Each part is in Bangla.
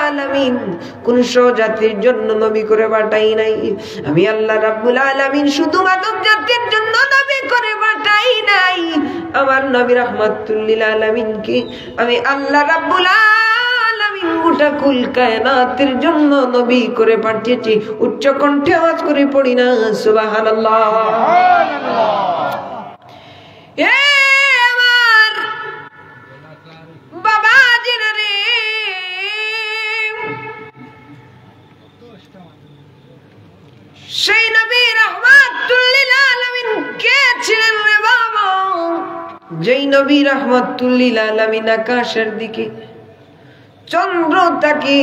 আলামিন কোন জাতির জন্য নবী করে পাঠাই নাই। আমি আল্লাহ রাব্বুল আলামিন শুধু মানব জাতির জন্য নবী করে পাঠাই নাই, আমার নবী রাহমাতুল লিল আলামিনকে আমি আল্লাহ রাব্বুল আলামিন গোটা কুল কায়নাতের জন্য নবী করে পাঠিয়েছি। উচ্চ কণ্ঠে আওয়াজ করে পড়ি না সুবহানাল্লাহ। আমার বাবা জিরা রে, সেই নবী রাহমাতুল লিল আলামিন কে ছিলেন রে বাবা? যেই নবী রাহমাতুল লিল আলামিন আকাশের দিকে চন্দ্র তাকে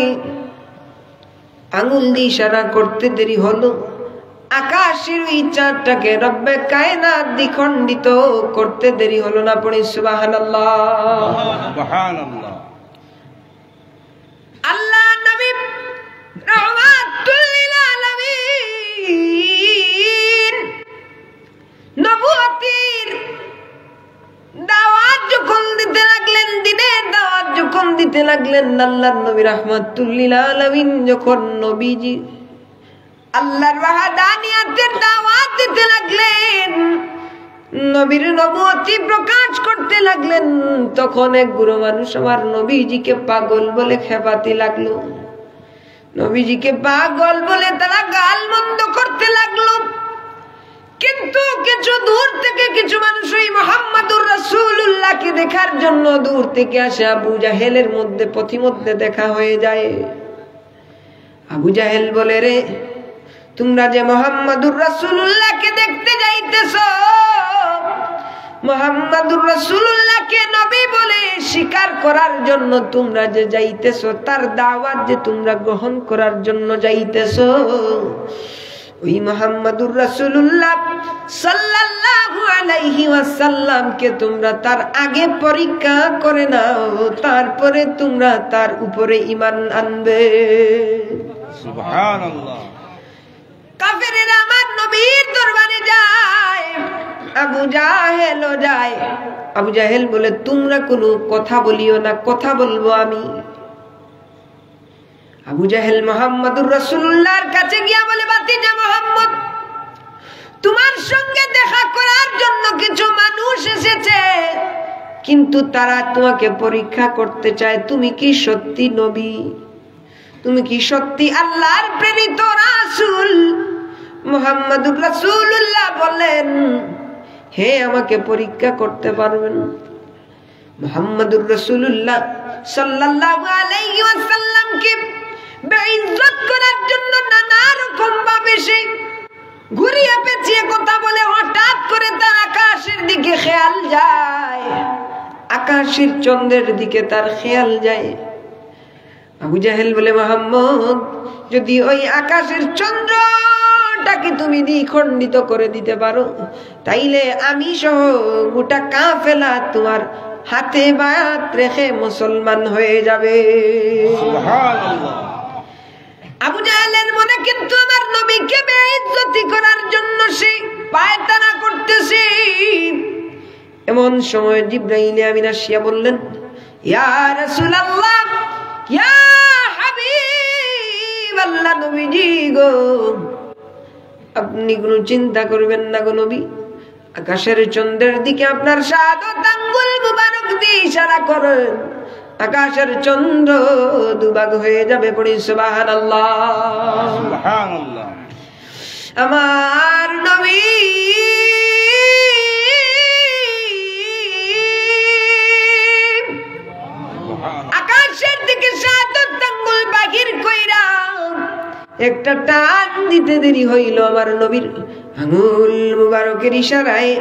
আঙুল দিয়ে ইশারা করতে দেরি হলো, আকাশের ওই চাঁদটাকে রব্বে কায়নাত দ্বিখণ্ডিত করতে দেরি হলো না। পড়ি সুবহানাল্লাহ সুবহানাল্লাহ। আল্লাহ নবী রাহমাতুল লিল আলামিন নবুয়তের দাওয়াত যখন দিতে লাগলেন, দিনের দাওয়াত যখন দিতে লাগলেন, আল্লাহর নবী রাহমাতুল লিল আলামিন যখন নবীজি আল্লাহর ওয়াহদানিয়তের দাওয়াত দিতে লাগলেন, নবীর নবুয়তি প্রকাশ করতে লাগলেন, তখন এক বুড়ো মানুষ আমার নবীজিকে পাগল বলে খেপাতে লাগলো। নবীজিকে পাগল বলে তারা গালমন্দ করতে লাগলো। কিন্তু কিছু দূর থেকে কিছু মানুষ ওই মুহাম্মাদুর রাসূলুল্লাহকে দেখার জন্য দূর থেকে আসে। আবু জাহেলের মধ্যে পথিমধ্যে দেখা হয়ে যায়। আবু জাহেল বলে, রে তোমরা যে মুহাম্মাদুর রাসূলুল্লাহকে দেখতে যাইতেছো, মুহাম্মাদুর রাসূলুল্লাহকে নবী বলে স্বীকার করার জন্য তোমরা যে যাইতেছো, তার দাওয়াত যে তোমরা গ্রহণ করার জন্য যাইতেছো, ওই মুহাম্মাদুর রাসূলুল্লাহ সাল্লাল্লাহু আলাইহি ওয়াসাল্লামকে তোমরা তার আগে পরীক্ষা করে নাও, তারপরে তোমরা তার উপরে ঈমান আনবে। সুবহানাল্লাহ। কাফেরেরা আমার নবীর দরবারে যায়, আবু জাহেলও যায়। আবু জাহেল বলে, তোমরা কোনো কথা বলিও না, কথা বলবো আমি। আবু জাহেল মুহাম্মাদুর রাসূলুল্লাহর কাছে গিয়া বলে, বাতিজা মুহাম্মদ, তোমার সঙ্গে দেখা করার জন্য কিছু মানুষ এসেছে, কিন্তু তারা তোমাকে পরীক্ষা করতে চায়, তুমি কি সত্যি নবী? তুমি কি সত্যি আল্লাহর প্রেরিত রাসূল? মুহাম্মাদুর রাসূলুল্লাহ বললেন, হে, আমাকে পরীক্ষা করতে পারবেন। মুহাম্মাদুর রাসূলুল্লাহ সাল্লাল্লাহু আলাইহি ওয়াসাল্লামকে বেইজ্জত করার জন্য নানা রকম ভাবে সে ঘুরিয়ে পেঁচিয়ে কথা বলে, হঠাৎ করে তার আকাশের দিকে খেয়াল যায়, আকাশের চন্দ্রের দিকে তার খেয়াল যায়। আবু জাহেল বলে, মুহাম্মদ, যদি ওই আকাশের চন্দ্রটাকে তুমি দ্বিখণ্ডিত করে দিতে পারো, তাইলে আমি সহ গোটা কাফেলা তোমার হাতে বায়াত রেখে মুসলমান হয়ে যাবে। সুবহানাল্লাহ। আবু জাহেলের মনে কিন্তু আমার নবীকে বেইজ্জতি করার জন্য সে পায়তারা করতেছে। এমন সময় জিবরাইল আমিন আসিয়া বললেন, ইয়া রাসূলুল্লাহ, ইয়া হাবিবাল্লাহ, নবীজি গো, আপনি কোনো চিন্তা করবেন না গো নবী। আকাশের চন্দ্রের দিকে আপনার শাহাদাত আঙ্গুল মুবারক দিয়ে ইশারা করেন, আকাশের চন্দ্র দুভাগ হয়ে যাবে। পড়ি সুবহানাল্লাহ সুবহানাল্লাহ। আমার নবী আকাশের দিকে শাহাদাত আঙ্গুল বাহির কইরা একটা টান দিতে দেরি হইল। আমার নবীর আঙ্গুল মুবারকের ইশারায়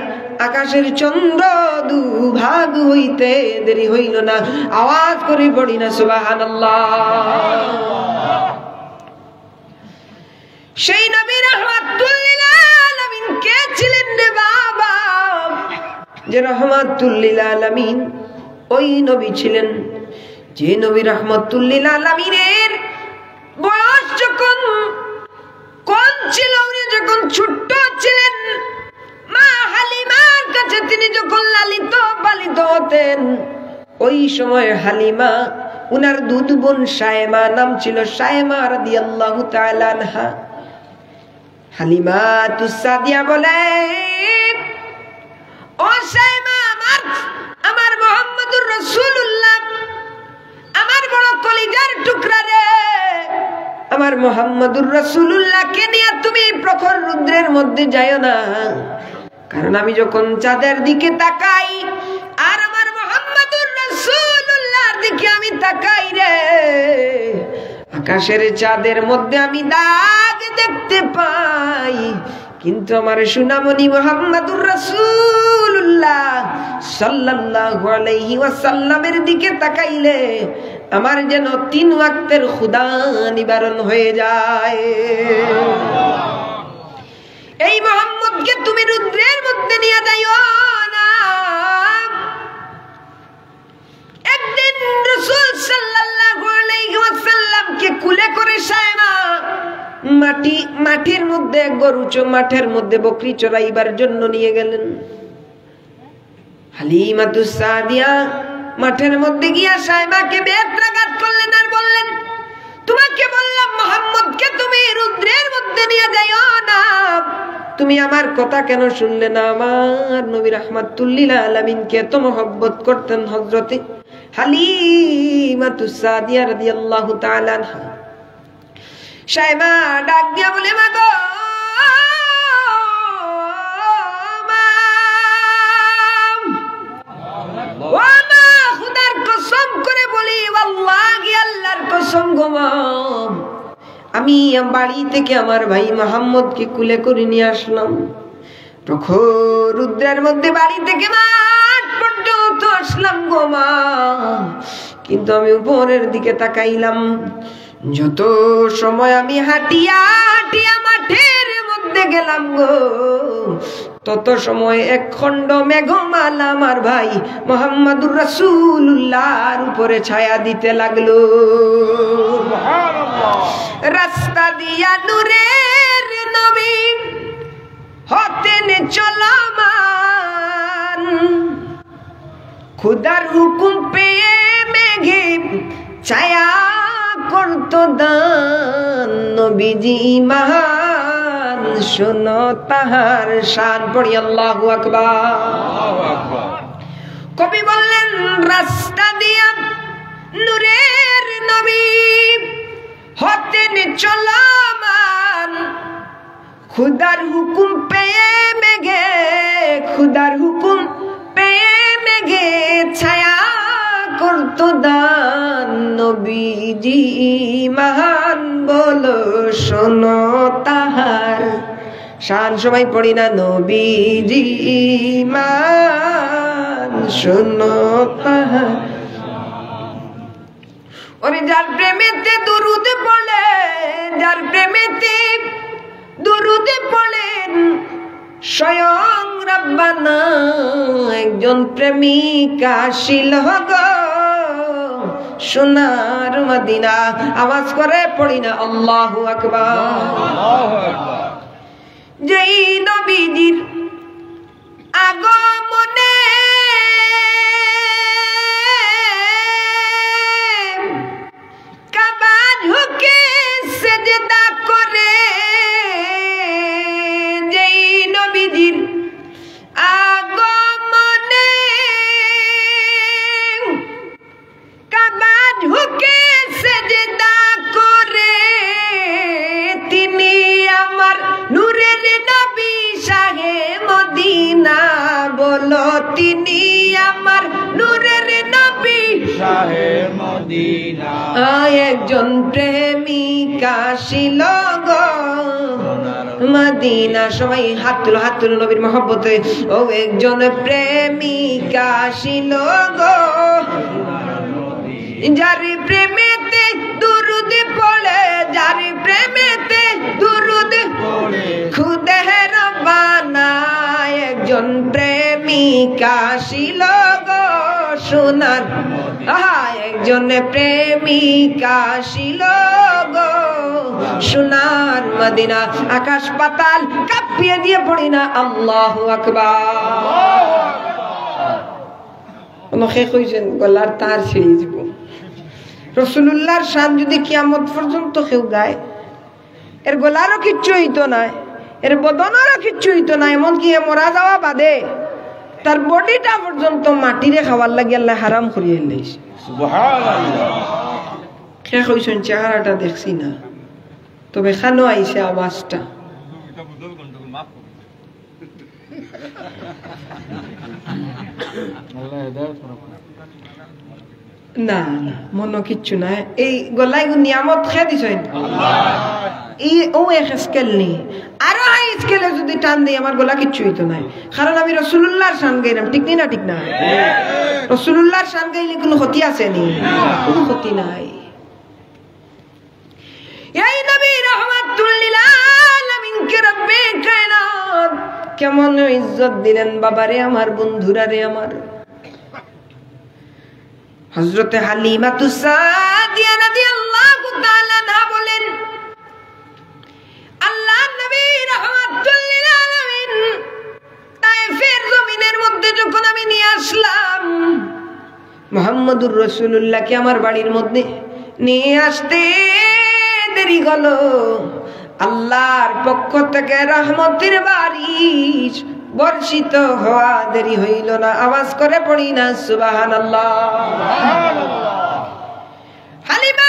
আকাশের চন্দ্র দুভাগ হইতে দেরি হইল না। আওয়াজ করে পড়ি না সুবহানাল্লাহ। সেই নবী রাহমাতুল লিল আলামিন কে ছিলেন রে বাবা? যে রাহমাতুল লিল আলামিন ওই নবী ছিলেন যে নবী রাহমাতুল লিল আলামিনের বয়স যখন কোন ছিল, উনি যখন ছোট্ট ছিলেন, মা হালিমার কাছে তিনি যখন লালিত পালিত হতেন, ওই সময় হালিমা উনার দুধ বোন শায়মা, নাম ছিল শায়মা রাদিয়াল্লাহু তাআলা আনহা। হালিমাতুস সাদিয়া বলে, ও শায়মা, আমার মুহাম্মদুর রাসূলুল্লাহ, আমার বড় কলিজার টুকরা রে, আমার মুহাম্মদুর রাসূলুল্লাহকে নিয়ে তুমি প্রখর রৌদ্রের মধ্যে যাইও না, কারণ আমি যখন চাঁদের দিকে তাকাই আর আমার মুহাম্মদুর রাসূলুল্লাহর দিকে আমি তাকাই রে, আকাশের চাঁদের মধ্যে আমি দাগ দেখতে পাই, কিন্তু আমার সুনামণি মুহাম্মদুর রাসূলুল্লাহ সাল্লাল্লাহু আলাইহি ওয়াসাল্লামের দিকে তাকাইলে আমার যেন 3 ওয়াক্তের ক্ষুধা নিবারণ হয়ে যায়। এই মুহাম্মদকে তুমি রুদ্রের মধ্যে নিয়ে যাইও না। একদিন রাসূল সাল্লাল্লাহু আলাইহি ওয়াসাল্লামকে কুলে করে শায়মা মাঠের মধ্যে মাঠের মধ্যে বকরি চড়াইবার জন্য নিয়ে গেলেন। হালিমাতুস সাদিয়া মাঠের মধ্যে গিয়া শায়মাকে বেত্রাঘাত করলেন আর বললেন, তোমাকে বললাম মুহাম্মদকে তুমি রুদ্রের মধ্যে নিয়ে যাইও না, তুমি আমার কথা কেন শুনলে না? আমার নবী রাহমাতুল লিল আলামিনকে এত মহব্বত করতেন হযরতে হালিমাতুস সাদিয়া রাদিয়াল্লাহু তাআলা আনহা। শায়মা ডাক দিয়া বলে, মা গো, খোদার কসম করে বলি, ওয়াল্লাহি আল্লাহর কসম গো মা, আমি বাড়ি থেকে আমার ভাই মুহাম্মদকে কুলে করে নিয়ে আসলাম। প্রখর রুদ্রের মধ্যে বাড়ি থেকে মাঠ পর্যন্ত আসলাম গো মা, কিন্তু আমি উপরের দিকে তাকাইলাম, যত সময় আমি হাঁটিয়া হাঁটিয়া মাঠের মধ্যে গেলাম গো, তত সময় এক খণ্ড মেঘমালা আমার ভাই মুহাম্মদুর রাসূলুল্লাহর উপরে ছায়া দিতে লাগলো। রাস্তা দিয়া নূরের নবী হতেন চলমান, খুদার হুকুম পেয়ে মেঘে ছায়া করতো দান, নবীজি মহান শোনো তাহার শান। পড়ি আল্লাহু আকবার। কবি বললেন, রাস্তা দিয়া নূরের নবী হতেন চলমান, খুদার হুকুম পেয়ে মেঘে, খুদার হুকুম পেয়ে মেঘে ছায়া করতো দান, নবীজি মহান বলো শোনো তাহার শান। সবাই পড়ি না, নবীজি মহান শোনো তাহার। ওরে যার প্রেমেতে দুরুদ পড়ে, যার প্রেমেতে দুরুদ পড়েন স্বয়ং রব্বানা, একজন প্রেমিকা আসিল গো সোনার মদিনা। আওয়াজ করে পড়ি না, আল্লাহু আকবার। যেই নবীজির আগমনে কাবা ঝুঁকে সেজদা করে, যেই নবীজির আগমনে কাবা ঝুঁকে সেজদা করে, তিনি আমার নূরের নবী শাহে মদিনা। বলো, তিনি আমার নূরের নবী শাহে মদিনা। একজন প্রেমিকা ছিল গো মদিনা। সবাই হাত তুলো, হাত তুলো নবীর মহব্বতে। ও একজন প্রেমিকা ছিল গো, যার প্রেমেতে দুরুদ পড়ে, যার প্রেমেতে দুরুদ পড়ে খুদে রব্বানা। একজন প্রেমিকা ছিল গো সোনার, একজন প্রেমিকা ছিল গো সোনার মদিনা। আকাশ পাতাল কাঁপিয়ে দিয়ে পড়ি না, আল্লাহু আকবার। শেষ হয়েছেন, গলার তার ছিঁড়ে যাব। রাসূলুল্লাহর শান যদি কিয়ামত পর্যন্ত কেউ গায়, এর গলারও কিচ্ছু হইতো না, এর বদনেরও কিচ্ছু হইতো না, এমনকি এ মরা যাওয়া বাদে তার বডিটা পর্যন্ত মাটিরে খাওয়ার লাগে আল্লাহ হারাম করিয়ে লাইছে। সুবহানাল্লাহ। কে কইছেন চেহারাটা দেখছি না, তবে খানো আইছে আওয়াজটা। না না মনো কিচ্ছু না, এই গলায় নিয়ামত খেয়ে দিছেন এই ও এক স্কেল নেই, আরো হাই স্কেলে যদি টান দিই আমার গলা কিচ্ছু হইতো না, কারণ আমি রাসূলুল্লাহর শান গাইলাম। ঠিক না? ঠিক না? রাসূলুল্লাহর শান গাইলে কোনো ক্ষতি আছে নি? কোনো ক্ষতি নাই। এই নবী রাহমাতুল লিল আলামিন কে রব্বে কায়নাত কেমন ইজ্জত দিলেন বাবারে আমার, বন্ধুরা রে আমার। হযরতে হালিমাতুস সাদিয়া রাদিয়াল্লাহু তাআলা না বলেন, আল্লাহর নবী রাহমাতুল লিল আলামিন তায়েফের জমিনের মধ্যে যখন আমি নিয়ে আসলাম, মুহাম্মদুর রাসূলুল্লাহকে আমার বাড়ির মধ্যে নিয়ে আসতে দেরি হলো, আল্লাহর পক্ষ থেকে রহমতের বারিশ বর্ষিত হওয়া দেরি হইল না। আওয়াজ করে পড়ি না সুবহানাল্লাহ। হালিমা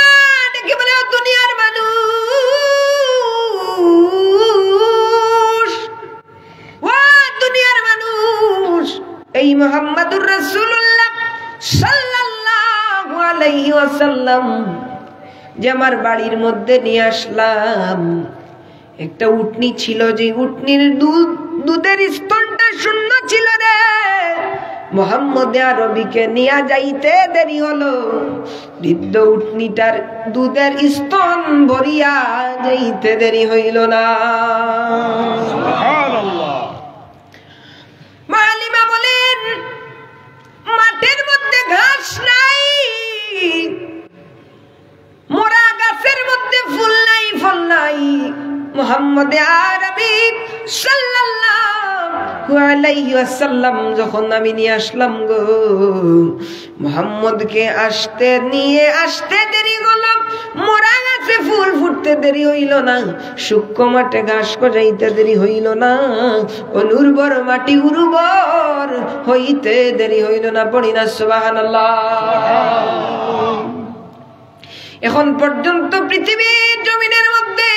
ডেকে বলে, ও দুনিয়ার মানুষ, ও দুনিয়ার মানুষ, এই মুহাম্মদুর রাসূলুল্লাহ সাল্লাল্লাহু আলাইহি ওয়াসাল্লাম যে আমার বাড়ির মধ্যে নিয়ে আসলাম, একটা উটনি ছিল, যে উটনির দুধের স্তনটা শূন্য ছিল রে, মুহাম্মদ আরবিকে নিয়ে যাইতে দেরি হলো, বৃদ্ধ উটনিটার দুধের স্তন ভরিয়া যাইতে দেরি হইল না। সুবহানাল্লাহ। মালিমা বলেন, মাঠের মধ্যে ঘাস নাই, মোরা গাছের মধ্যে ফুল নাই, ফল নাই, মুহাম্মদ আরবি সাল্লাল্লাহু আলাইহি ওয়াসাল্লাম যখন আমি নিয়ে আসলাম গো, মুহাম্মদকে নিয়ে আসতে দেরি হলো, মোরা গাছে ফুল ফুটতে দেরি হইল না, শুষ্ক মাঠে ঘাস গজাইতে দেরি হইল না, অনুর্বর মাটি উর্বর হইতে দেরি হইল না। পড়ি না সুবহানাল্লাহ। এখন পর্যন্ত পৃথিবীর জমিনের মধ্যে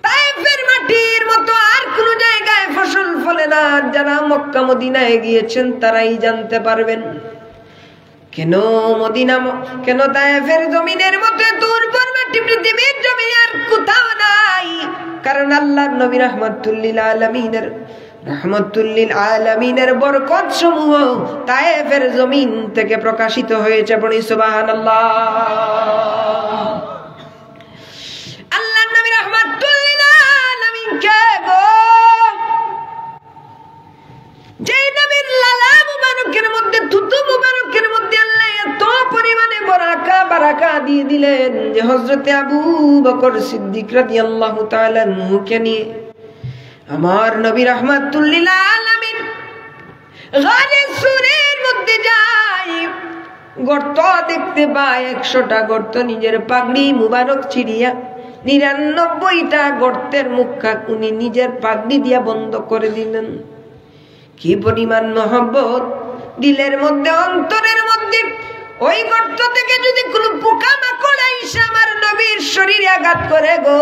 তায়েফের মাটির মতো আর কোন জায়গায় ফসল ফলে না। যারা মক্কা মদিনায় গিয়েছেন তারাই জানতে পারবেন কেন মদিনা, কেন তায়েফের জমিনের মতো এত উর্বর মাটি পৃথিবীর জমিনে আর কোথাও নাই। কারণ আল্লাহর নবী রাহমাতুল লিল আলামিনের বরকত সমূহ তায়েফের জমিন থেকে প্রকাশিত হয়েছে। পড়ি সুবহানাল্লাহ। আল্লাহর নবী রাহমাতুল লিল আলামিন কে গো, যে নবীর লালা মুবারকের মধ্যে, থুতু মুবারকের মধ্যে আল্লাহ এত পরিমাণে বারাকা দিয়ে দিলেন যে হযরতে আবু বকর সিদ্দিক রাদিয়াল্লাহু তাআলা আনহুকে নিয়ে আমার নবী রাহমাতুল লিল আলামিন গারে সুরের মধ্যে যায়, গর্ত দেখতে পায় 100টা গর্ত, নিজের পাগড়ি মুবারক ছিড়িয়া 99টা গর্তের মুখা উনি নিজের পাগড়ি দিয়া বন্ধ করে দিলেন। কি পরিমাণ মহব্বত দিলের মধ্যে, অন্তরের মধ্যে। ওই গর্ত থেকে যদি কোনো পোকামাকড় আইসা আমার নবীর শরীরে আঘাত করে গো,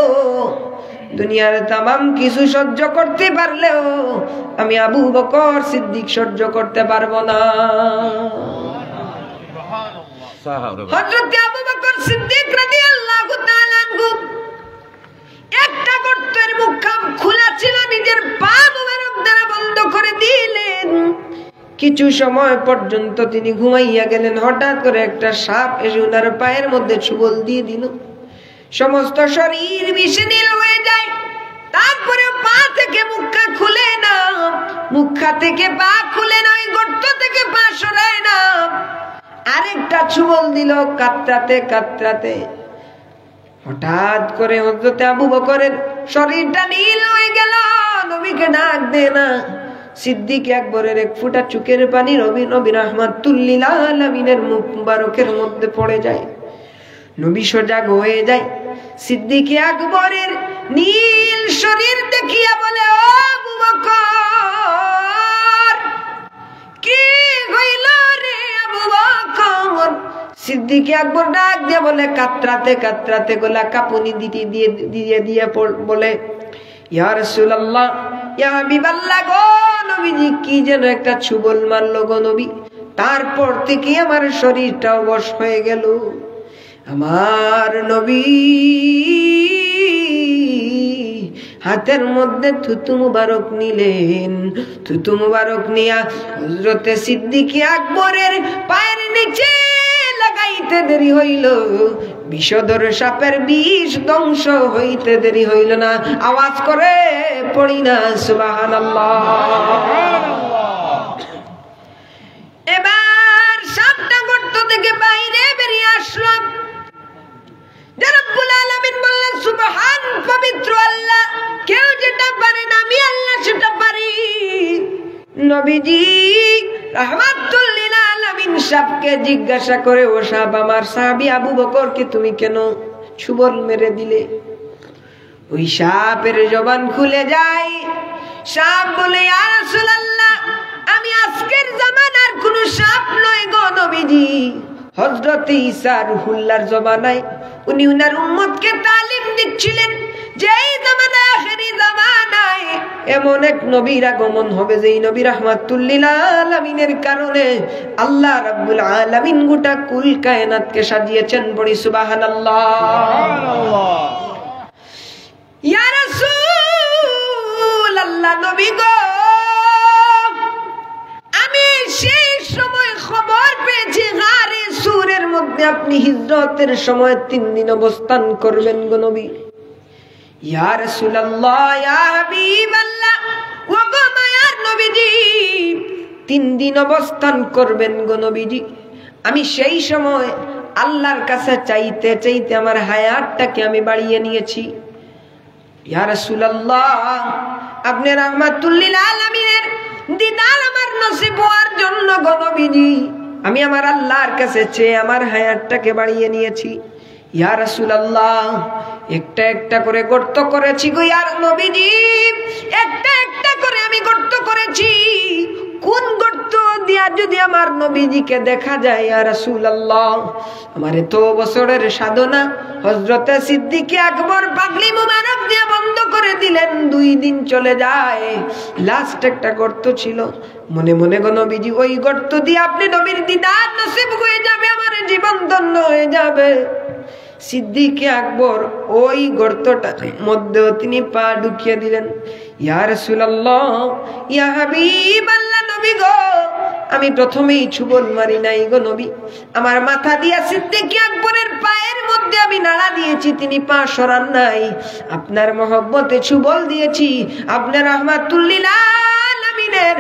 দুনিয়ার তামাম কিছু সহ্য করতে পারলেও আমি আবু বকর সিদ্দিক সহ্য করতে পারবো না। হযরত আবু বকর সিদ্দিক রাদিয়াল্লাহু তাআলা আনহু একটা গর্তের মুখ খোলা ছিল, নিজের পা মুবারক দ্বারা বন্ধ করে দিলেন। কিছু সময় পর্যন্ত তিনি ঘুমাইয়া গেলেন। হঠাৎ করে একটা সাপ এসে ওনার পায়ের মধ্যে ছুবল দিয়ে দিল, সমস্ত শরীর বিষনীল হয়ে যায়। তারপরে পা থেকে মুখা খুলে না, মুখা থেকে পা খুলে না, ওই গর্ত থেকে পা সরায় না, আরেকটা ছুবল দিল কাতরাতে কাতরাতে। হঠাৎ করে হযরত আবু বকরের শরীরটা নীল হয়ে গেল। নবীকে ডাক দে না, সিদ্দিক আকবরের এক ফোঁটা চোখের পানি নবী রাহমাতুল লিল আলামিনের মুখ মুবারকের মধ্যে পড়ে যায়। নবী সজাগ হয়ে যায়। সিদ্দিক আকবরের নীল শরীর দেখিয়া বলে, ও আবু বকর, কি হইল রে আবু বকর? সিদ্দিক আকবর ডাক দিয়ে বলে, কাতরাতে কাতরাতে গলা কাঁপুনি দিয়ে বলে, ইয়া রাসূলুল্লাহ, ইয়া হাবিবাল্লাহ গো নবীজি, কি যেন একটা ছুবল মারলো গো নবী। তারপর থেকে আমার শরীরটা অবশ হয়ে গেল। আমার নবী হাতের মধ্যে থুতু মুবারক নিলেন। থুতু মুবারক নিয়া হযরতে সিদ্দিক আকবরের পায়ের নিচে লাগাইতে দেরি হইল। বিষধর সাপের বিষ ধ্বংস হইতে দেরি হইল না। আওয়াজ করে পড়ি না সুবহানাল্লাহ। এবার সাপটা গর্ত থেকে বাইরে বেরিয়ে আসলো। রব্বুল আলামিন বললেন, সুবহান, পবিত্র আল্লাহ, কেউ যেটা পারে না আমি আল্লাহ সেটা পারি। নবীজি রাহমাতুল লিল আলামিন সাপকে জিজ্ঞাসা করে, ও সাপ, আমার সাহাবী আবু বকরকে তুমি কেন ছুবল মেরে দিলে? ওই সাপের জবান খুলে যায়। সাপ বলে, ইয়া রাসূলুল্লাহ, আমি আজকের জামানার কোন সাপ নই গো নবীজি। হযরত ঈসা রুহুল্লাহর জমানায় উনি উনার উম্মতকে তালিম দিচ্ছিলেন যে এই জামানায়, আখেরি জামানায় এমন এক নবীর আগমন হবে যেই নবী রাহমাতুল লিল আলামিনের কারণে আল্লাহ রাব্বুল আলামিন গোটা কুল কায়নাতকে সাজিয়েছেন। বলি সুবহানাল্লাহ। সুবহানাল্লাহ। ইয়া রাসূলুল্লাহ, নবী গো, আমি সেই সময় খবর পেয়েছি গারে সূরের মধ্যে আপনি হিজরতের সময় 3 দিন অবস্থান করবেন গো নবী। ইয়া রাসূলুল্লাহ, ইয়া হাবিবাল্লাহ, ওয়া গো মায়ার নবীজি, 3 দিন অবস্থান করবেন গো নবীজি। আমি সেই সময় আল্লাহর কাছে চাইতে চাইতে আমার হায়াতটাকে আমি বাড়িয়ে নিয়েছি। ইয়া রাসূলুল্লাহ, আপনি রাহমাতুল লিল আলামিনের দিদার আমার নসিব হওয়ার জন্য গো নবীজি আমি আমার আল্লাহর কাছে চেয়ে আমার হায়াতটাকে বাড়িয়ে নিয়েছি। ইয়া রাসূলুল্লাহ, একটা একটা করে গর্ত করেছি গো ইয়া নবীজি, একটা একটা করে আমি গর্ত করেছি। কোন গর্ত দিয়া যদি আমার নবীজিকে দেখা যায় ইয়া রাসূলুল্লাহ, আমার এত বছরের সাধনা হযরতে সিদ্দিক আকবর পাগলি মুবারক দিয়ে বন্ধ করে দিলেন। 2 দিন চলে যায়, লাস্ট একটা গর্ত ছিল। মনে মনে গো নবীজি, ওই গর্ত দিয়ে আপনি নবীর দিদার নসিব হয়ে যাবে, আমার জীবন ধন্য হয়ে যাবে। সিদ্দিক আকবর ওই গর্তটার মধ্যে তিনি পা ঢুকিয়ে দিলেন। ইয়া রাসূলুল্লাহ, ইয়া হাবিবাল্লাহ, নবী গো, আমি প্রথমেই ছুবল মারি নাই গো নবী। আমার মাথা দিয়া সিদ্দিক আকবরের পায়ের মধ্যে আমি নাড়া দিয়েছি, তিনি পা সরান নাই। আপনার মহব্বতে ছুবল দিয়েছি। আপনার রাহমাতুল লিল আলামিনের,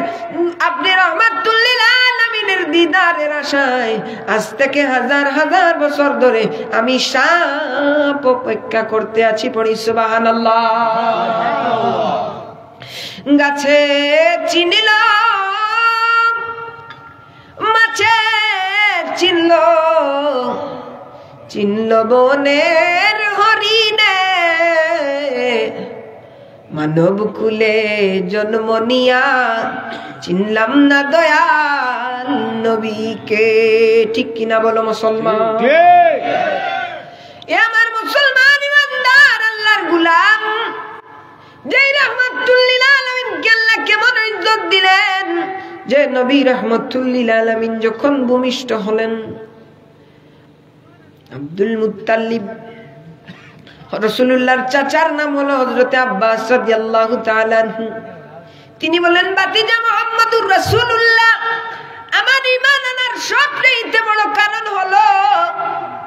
আপনি রাহমাতুল লিল আলামিনের দিদারের আশায় আজ থেকে হাজার হাজার বছর ধরে আমি সাপ অপেক্ষা করতে আছি। পড়ি সুবহানাল্লাহ। গাছে চিনিল, মাছে চিনল, চিনল বনের হরিণে, মানব কুলে জন্ম নিয়া চিনলাম না দয়াল নবীকে। ঠিক কিনা বলো মুসলমান? এ আমার মুসলমান ইমানদার আল্লাহর গোলাম, যেই রাহমাতুল লিল আলামিনকে আল্লাহ কেমন ইজ্জত দিলেন, যে নবী রাহমাতুল লিল আলামিন যখন ভূমিষ্ঠ হলেন, আব্দুল মুত্তালিব, রাসূলুল্লাহর চাচার নাম হলো হযরত আব্বাস রাদিয়াল্লাহু তাআলা আনহু। তিনি বলেন, বাতিজা মুহাম্মদুর রাসূলুল্লাহ, আমার ঈমান আনার সবচেয়ে বড় কারণ হলো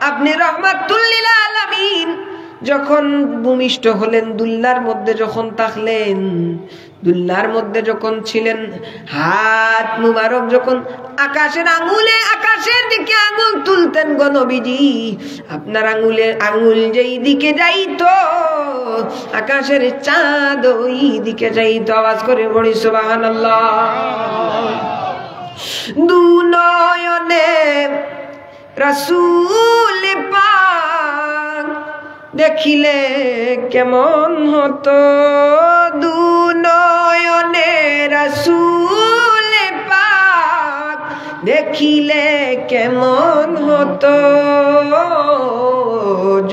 আপনি রাহমাতুল লিল আলামিন যখন ভূমিষ্ঠ হলেন, দুল্লার মধ্যে যখন থাকলেন, দুল্লার মধ্যে যখন ছিলেন, হাত মুবারক যখন আকাশের আঙুলে, আকাশের দিকে আঙুল তুলতেন গো নবীজি, আপনার আঙুল যেই দিকে যাইতো আকাশের চাঁদ ওই দিকে যাইতো। আওয়াজ করে বলি সুবহানাল্লাহ। দুনয়নে রাসূল পাক দেখিলে কেমন হতো, দুনয়নে রাসূল পাক দেখিলে কেমন হতো,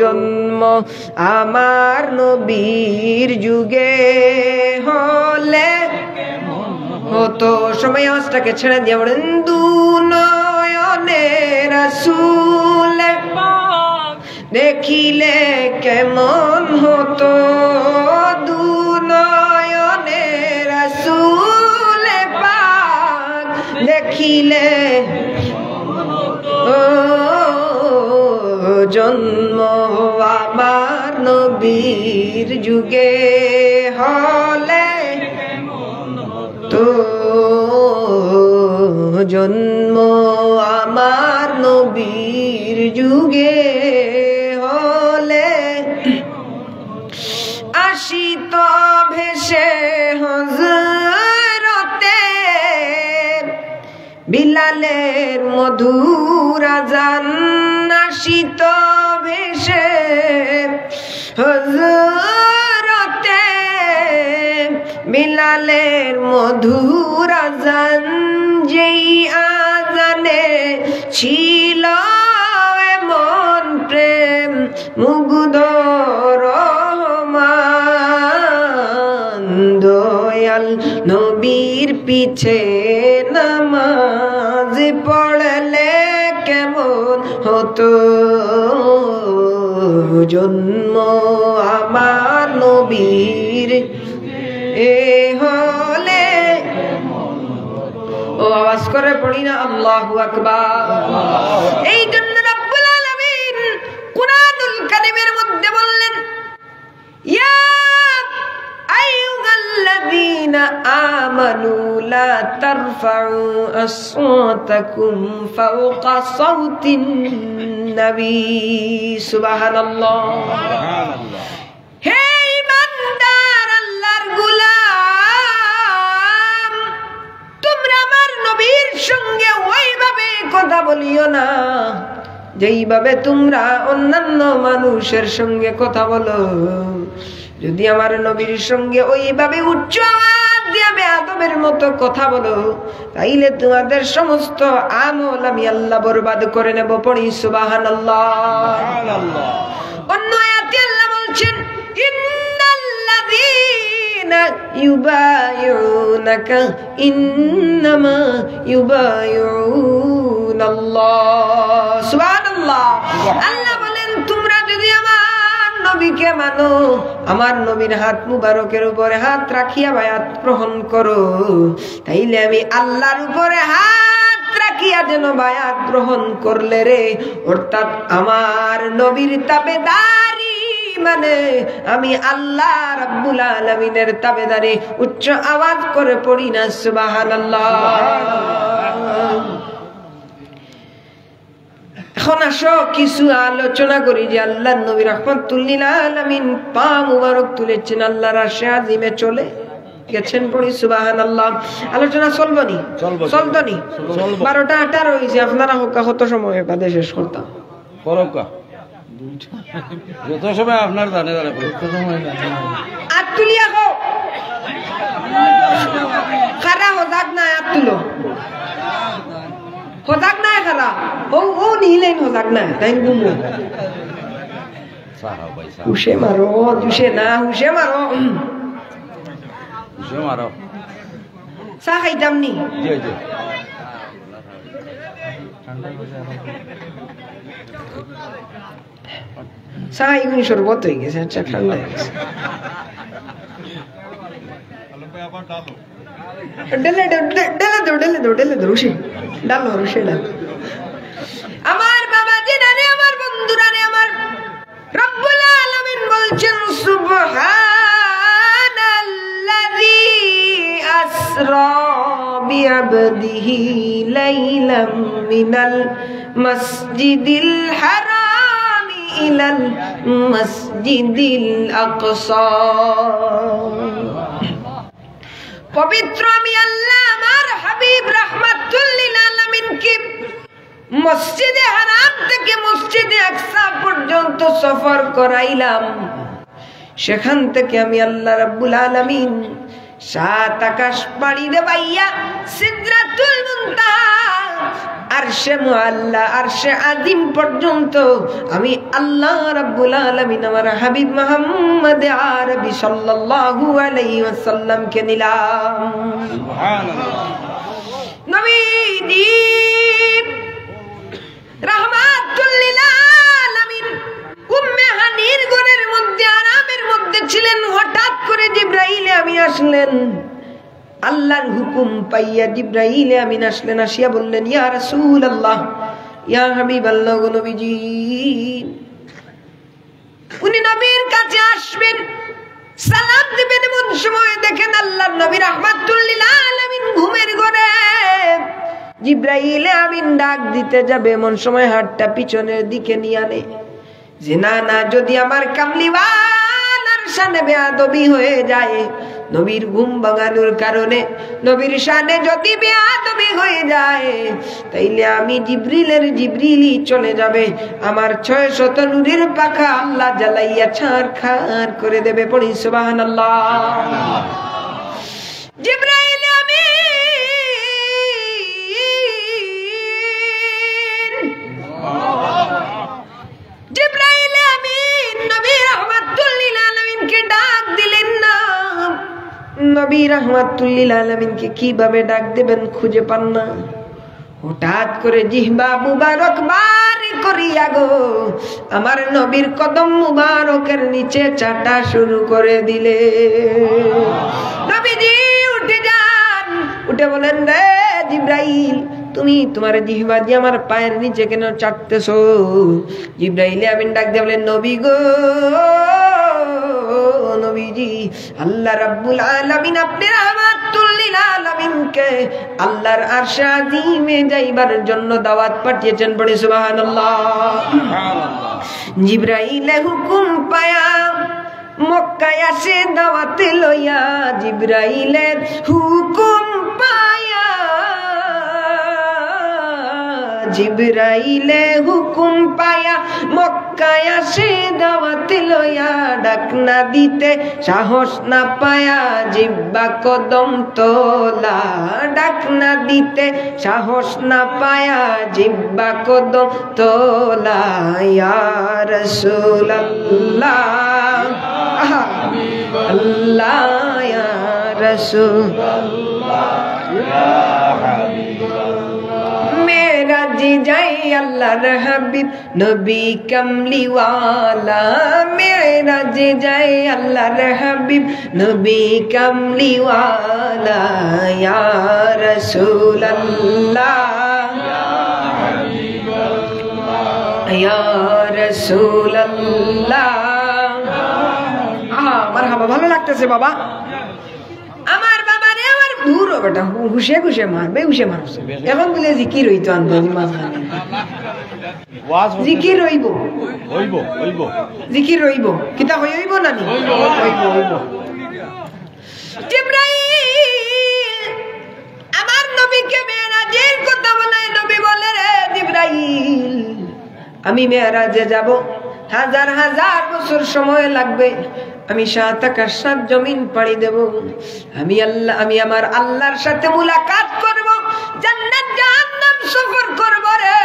জন্ম আমার নবীর যুগে হলে হতো। সবাই আওয়াজটাকে ছেড়ে দিয়ে বলেন, দুনয়নে রাসূল পাক দেখিলে কেমন হতো, দুনয়নে রাসূল পাক দেখিলে জন্ম আমার নবীর যুগে হলে তো, জন্ম আমার নবীর যুগে হলে আসিত ভেসে হযরতে বিলালের মধুর আযান, আসিত ভেসে হযরতে বিলালের মধুর আযান, যেই আযানে ছিল এমন প্রেম মুগ্ধ রহমান, দয়াল নবীর পিছে নামাজ পড়লে কেমন হতো, জন্ম আমার নবীর এ হলে। ও আওয়াজ করে পড়ি না আল্লাহু আকবার। এই জন্য রব্বুল আলামিন কুরআনুল কারীমের মধ্যে বললেন, ইয়া আইয়ুহাল্লাযীনা আমানু লা তারফাউ আসওয়াতাকুম ফাওকা সাওতিন নবী। সুবহানাল্লাহ। হে ঈমানদার আল্লাহর গোলাম, তোমরা আমার নবীর সঙ্গে ওইভাবে কথা বলিও না যেইভাবে তোমরা অন্যান্য মানুষের সঙ্গে কথা বলো। যদি আমার নবীর সঙ্গে ওইভাবে উচ্চ আওয়াজ দিয়ে বেয়াদবের মতো কথা বলো, তাইলে তোমাদের সমস্ত আমল আমি আল্লাহ বরবাদ করে নেব। পড়ি সুবহানাল্লাহ। অন্য আয়াতে আল্লাহ বলছেন, ইন্নাল্লাযীনা ইউবাইউনাকা ইন্নামা ইউবাইউনাল্লাহ। সুবহানাল্লাহ। আল্লাহ বলেন, তোমরা যদি আমার নবীকে মানো, আমার নবীর হাত মুবারকের উপরে হাত রাখিয়া বায়াত গ্রহণ করো, তাইলে আমি আল্লাহর উপরে হাত রাখিয়া যেন বায়াত গ্রহণ করলে রে, অর্থাৎ আমার নবীর তাবেদারি মানে আমি আল্লাহ রাব্বুল আলামিনের তাবেদারি। উচ্চ আওয়াজ করে পড়ি না সুবহানাল্লাহ। এখন আসো কিছু আলোচনা করি যে আল্লাহর নবী রাহমাতুল লিল আলামিন পা মুবারক তুলেছেন আল্লাহর আরশে আজিমে চলে গেছেন। পড়ি সুবহানাল্লাহ। আলোচনা চলবো নি? চলতো নি? 12টা 18 হয়েছে। আপনারা কত সময় বাদে শেষ করতাম? যত সময় আপনার জানে জানে আর তুলিয়া গো খারা হজাক না আর তুলো হজাক না খারা ও নিলেন হজাক না তাই গুমো হুশে মারো হুশে না হুশে মারো হুশে মারো চা খাইতাম নি চা এগুলি শরবত হয়ে গেছে। আচ্ছা ঠান্ডা হয়ে গেছে। আমার বাবা জিনারে আমার বন্ধুরা রে আমার রব্বুল আলামিন عبده ليلا من المسجد الحرام إلى المسجد الأقصى পবিত্র আমি আল্লাহ আমার হাবিব রাহমাতুল লিল আলামিনকে মসজিদে হারাম থেকে মসজিদে আকসা পর্যন্ত সফর করাইলাম। সেখান থেকে আমি আল্লাহ রাব্বুল আলামিন 7 আকাশ পাড়ি দেবাইয়া সিদরাতুল মুনতাহা আরশে মুআল্লা আরশে আযীম পর্যন্ত আমি আল্লাহ রাব্বুল আলামিন আমার হাবিব মুহাম্মদ আরবি সাল্লাল্লাহু আলাইহি ওয়াসাল্লাম কে নিলাম। সুবহানাল্লাহ। নবীজি রাহমাতুল লিল আলামিন উম্মে হানির ঘরের মধ্যে আরামের মধ্যে ছিলেন। হঠাৎ করে জিবরাইল আমিন আসলেন। আল্লাহর হুকুম পাইয়া জিবরাইল আমিন আসলেন, আসিয়া বললেন, ইয়া রাসূলুল্লাহ, ইয়া হাবিবাল্লাহ, গো নবীজি। উনি নবীর কাছে আসবেন, সালাম দিবেন, এমন সময় দেখেন আল্লাহর নবী রাহমাতুল লিল আলামিন ঘুমের ঘরে। জিবরাইল আমিন ডাক দিতে যাবে, এমন সময় হাতটা পিছনের দিকে নিয়ে আনে যে না না, যদি আমার কামলিওয়ালার শানে বেয়াদবি হয়ে যায়, নবীর ঘুম ভাঙানোর কারণে নবীর শানে যদি বেয়াদবি হয়ে যায়, তাইলে আমি জিবরিলই চলে যাবে, আমার 600 নূরের পাখা আল্লাহ জ্বালাইয়া ছারখার করে দেবে। পড়ি সুবহানাল্লাহ। জিবরাইল নবী রাহমাতুল লিল আলামিনকে কিভাবে ডাক দেবেন খুঁজে পান না। হঠাৎ করে জিহ্বা মুবারক বার করিয়া গো আমার নবীর কদম মুবারকের নিচে চাটা শুরু করে দিলে। নবীজি উঠে যান, উঠে বলেন, রে জিবরাইল, তুমি তোমার জিহ্বা দিয়ে আমার পায়ের নিচে কেন চাটতেছো? জিবরাইল আমিন ডাক দিয়ে বলেন, নবী গো, নবীজি, আল্লাহ রাব্বুল আলামিন আপনি রাহমাতুল লিল আলামিনকে আল্লাহর আরশে আযীমে যাইবার জন্য দাওয়াত পাঠিয়েছেন। পড়ি সুবহানাল্লাহ। জিবরাইল হুকুম পায়া মক্কায় আসে দাওয়াতে লইয়া। জিবরাইলের হুকুম পায়া, জিবরাইলে হুকুম পায়া মক্কায় আসে দাওয়াত লইয়া। ডাক না দিতে সাহস না পায়া জিহ্বা কদম তোলা। ডাক না দিতে সাহস না পায়া জিহ্বা কদম তোলা। ইয়া রাসূলুল্লাহ, আল্লাহ ইয়া রাসূলুল্লাহ, ইয়া হাবিবাল্লাহ। মেরাজ যাই আল্লাহর হাবিব নবী কামলিওয়ালা। মেরাজ যাই আল্লাহর হাবিব নবী কামলিওয়ালা। ইয়া রাসূলুল্লাহ, ইয়া রাসূলুল্লাহ। মারহাবা, ভালো লাগতেছে বাবা। আমার বাবারে আমার দূর বেটা হুশে হুশে মারবে, হুশে মারছে। এখন বলে জিকির হইতো আন্দোলন মাঝখানে, জিকির হইব, জিকির হইব, কিতা হইব না নি? হইব। জিবরাইল আমার নবীকে মেরাজের কথা বলে। নবী বলে, রে জিবরাইল, আমি মেরাজে যাব, হাজার হাজার বছর সময় লাগবে, আমি 7 আকাশ 7 জমিন পাড়ি দেব, আমি আমার আল্লাহর সাথে মুলাকাত করব, জান্নাত জাহান্নাম সফর করব। রে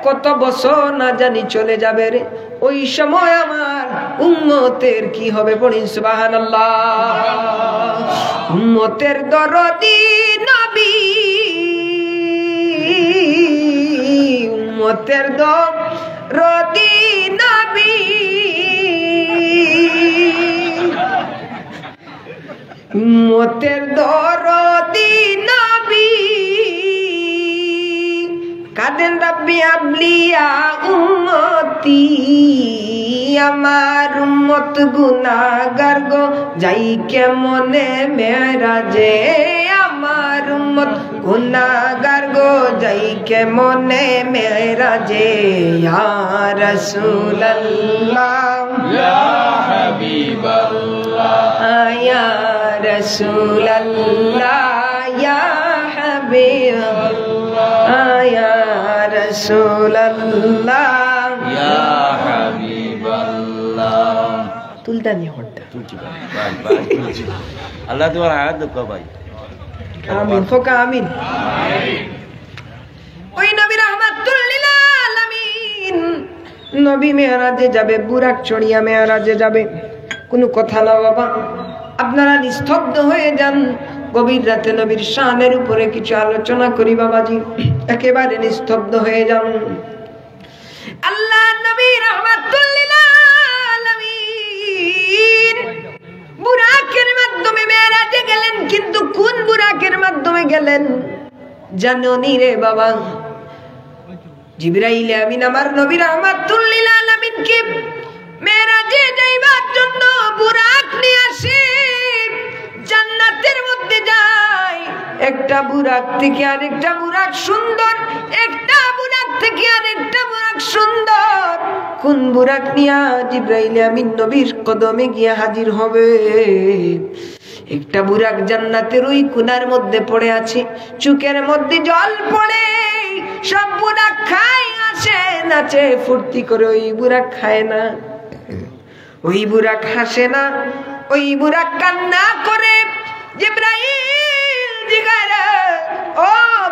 কত বছর না জানি চলে যাবে রে, ওই সময় আমার উম্মতের কি হবে? পড়ি সুবহানাল্লাহ। উম্মতের দরদি নবী, উম্মতের দরদি নবী, উম্মতের দরদি নবী, কাদেন রাব্বি আবলিয়া উম্মতি। আমার উম্মত গুনাহগার গো যাই কেমনে মেরাজে, আমার উম্মত গুনাহগার গো যাই কে মনে মেরাজে ইয়া রাসূলুল্লাহ ইয়া হাবিবাল্লাহ ইয়া রাসূলুল্লাহ ইয়া হাবিবাল্লাহ ইয়া রাসূলুল্লাহ ইয়া হাবিবাল্লাহ তুলদানি হড়টা আল্লাহ তোমার হায়াত দুঃখ ভাই আমিন ফোকা আমিন ওই নবী রাহমাতুল লিল আলামিন নবী মেরাজে যাবে বুরাক চড়িয়া মেরাজে যাবে কোনো কথা না বাবা আপনারা নিস্তব্ধ হয়ে যান গভীর রাতে নবীর শানের উপরে কিছু আলোচনা করি বাবাজি একেবারে নিস্তব্ধ হয়ে যান আল্লাহ নবী রাহমাতুল লিল আলামিন বুরাকের মাধ্যমে মেরাজে গেলেন কিন্তু কোন বুরাকের মাধ্যমে গেলেন জানোনি রে বাবা জিবরাইল আমিন আমার নবী রাহমাতুল লিল আলামিনকে মেরাজে যাইবার জন্য বুরাক নিয়ে আসে জান্নাতের মধ্যে যায় একটা বুরাক থেকে আরেকটা বুরাক সুন্দর একটা বুরাক থেকে আরেকটা বুরাক সুন্দর কোন বুরাক নিয়া জিবরাইল আমিন নবীর কদমে গিয়ে হাজির হবে একটা বুরাক জান্নাতের ওই কোণার মধ্যে পড়ে আছে চুকের মধ্যে জল পড়ে সব বুরাক খায় আসে নাচে ফুর্তি করে ওই বুরাক খায় না ওই বুরাক হাসে না ওই বুরাক কান্না করে জিবরাইল জিগারা ও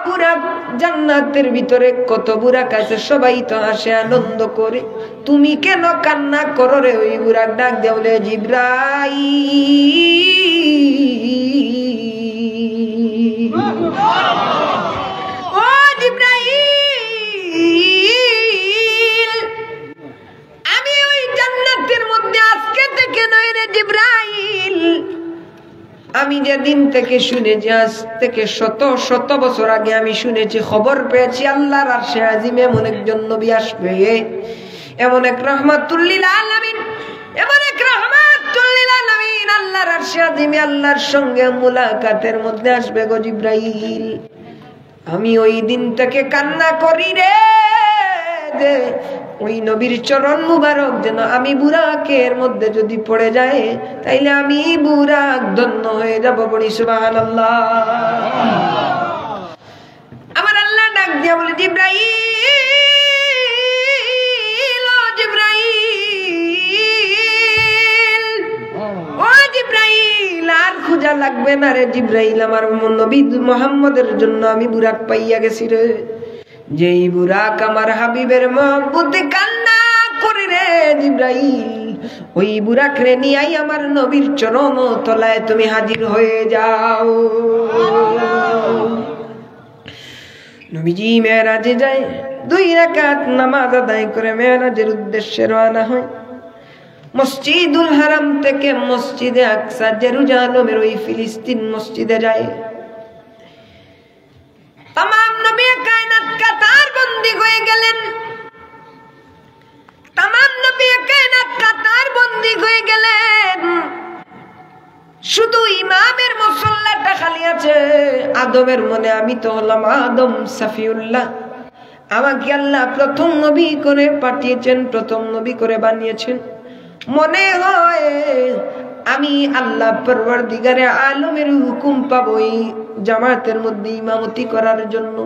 বুরাক জান্নাতের ভিতরে কত বুরাক আছে সবাই তো হাসে আনন্দ করে তুমি কেন কান্না করো রে ওই বুরাক ডাক দেয়া বলে জিবরাইল ও জিবরাইল আমি ওই জান্নাতের মধ্যে আজকে থেকে নয় রে জিবরাইল আমি যেদিন থেকে শুনেছি আজ থেকে শত শত বছর আগে আমি শুনেছি খবর পেয়েছি আল্লাহর আরশে আজিমে এমন একজন নবী আসবে এমন এক রাহমাতুল লিল আলামিন এমন এক রাহমাতুল লিল আলামিন আল্লাহর আরশে আজিমে আল্লাহর সঙ্গে মুলাকাতের মধ্যে আসবে গো জিবরাইল আমি ওই দিন থেকে কান্না করি রে যে ওই নবীর চরণ মুবারক যেন আমি বুরাকের মধ্যে যদি পড়ে যায় তাইলে আমি বুরাক ধন্য হয়ে যাব বলি সুবহানাল্লাহ আমার আল্লাহ ডাক দিয়া বলে জিবরাইল ও জিবরাইল ও জিবরাইল আর খোঁজা লাগবে না রে জিবরাইল আমার নবী মুহাম্মদের জন্য আমি বুরাক পাইয়া গেছি রে যেই বুরাক আমার হাবিবের মহব্বতে কান্না করে রে জিবরাইল ওই বুরাক রে নিয়াই আমার নবীর চরণ তলায় তুমি হাজির হয়ে যাও নবীজি মেরাজে যায় 2 রাকাত নামাজ আদায় করে মেরাজের উদ্দেশ্যে রওনা হয় মসজিদুল হারাম থেকে মসজিদে আকসা জেরুজালেমের ওই ফিলিস্তিন মসজিদে যায় तमाम नबी कायनात कतार बंदी হয়ে গেলেন तमाम नबी कायनात कतार बंदी হয়ে গেলেন শুধু ইমামের মুসল্লাটা খালি আছে আদমের মনে আমি তো হলাম আদম সাফিউল্লাহ আমাকে আল্লাহ প্রথম নবী করে পাঠিয়েছেন প্রথম নবী করে বানিয়েছেন মনে হয় আমি আল্লাহ পরওয়ারদিগারে আলমের হুকুম পাবো এই জামাতের মধ্যে ইমামতি করার জন্য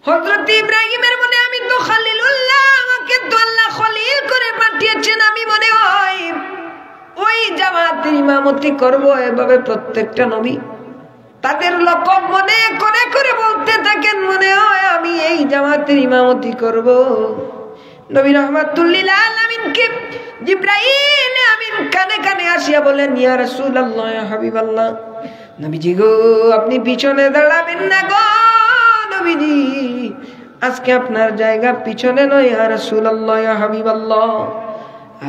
হযরত ইব্রাহিমের মনে আমি তো খলিলুল্লাহ আমাকে তো আল্লাহ খলিল করে পাঠিয়েছেন আমি মনে হয় ওই জামাতের ইমামতি করব এভাবে প্রত্যেকটা নবী তাদের লকব মনে করে করে বলতে থাকেন মনে হয় আমি এই জামাতের ইমামতি করব নবী রাহমাতুল লিল আলামিনকে জিবরাইল আমিন কানে কানে আসিয়া বলেন ইয়া রাসূলুল্লাহ ইয়া হাবিবাল্লাহ নবীজি গো আপনি পিছনে দাঁড়াবেন না গো নবীজি আজকে আপনার জায়গা পিছনে নয় ইয়া রাসূলুল্লাহ ইয়া হাবিবাল্লাহ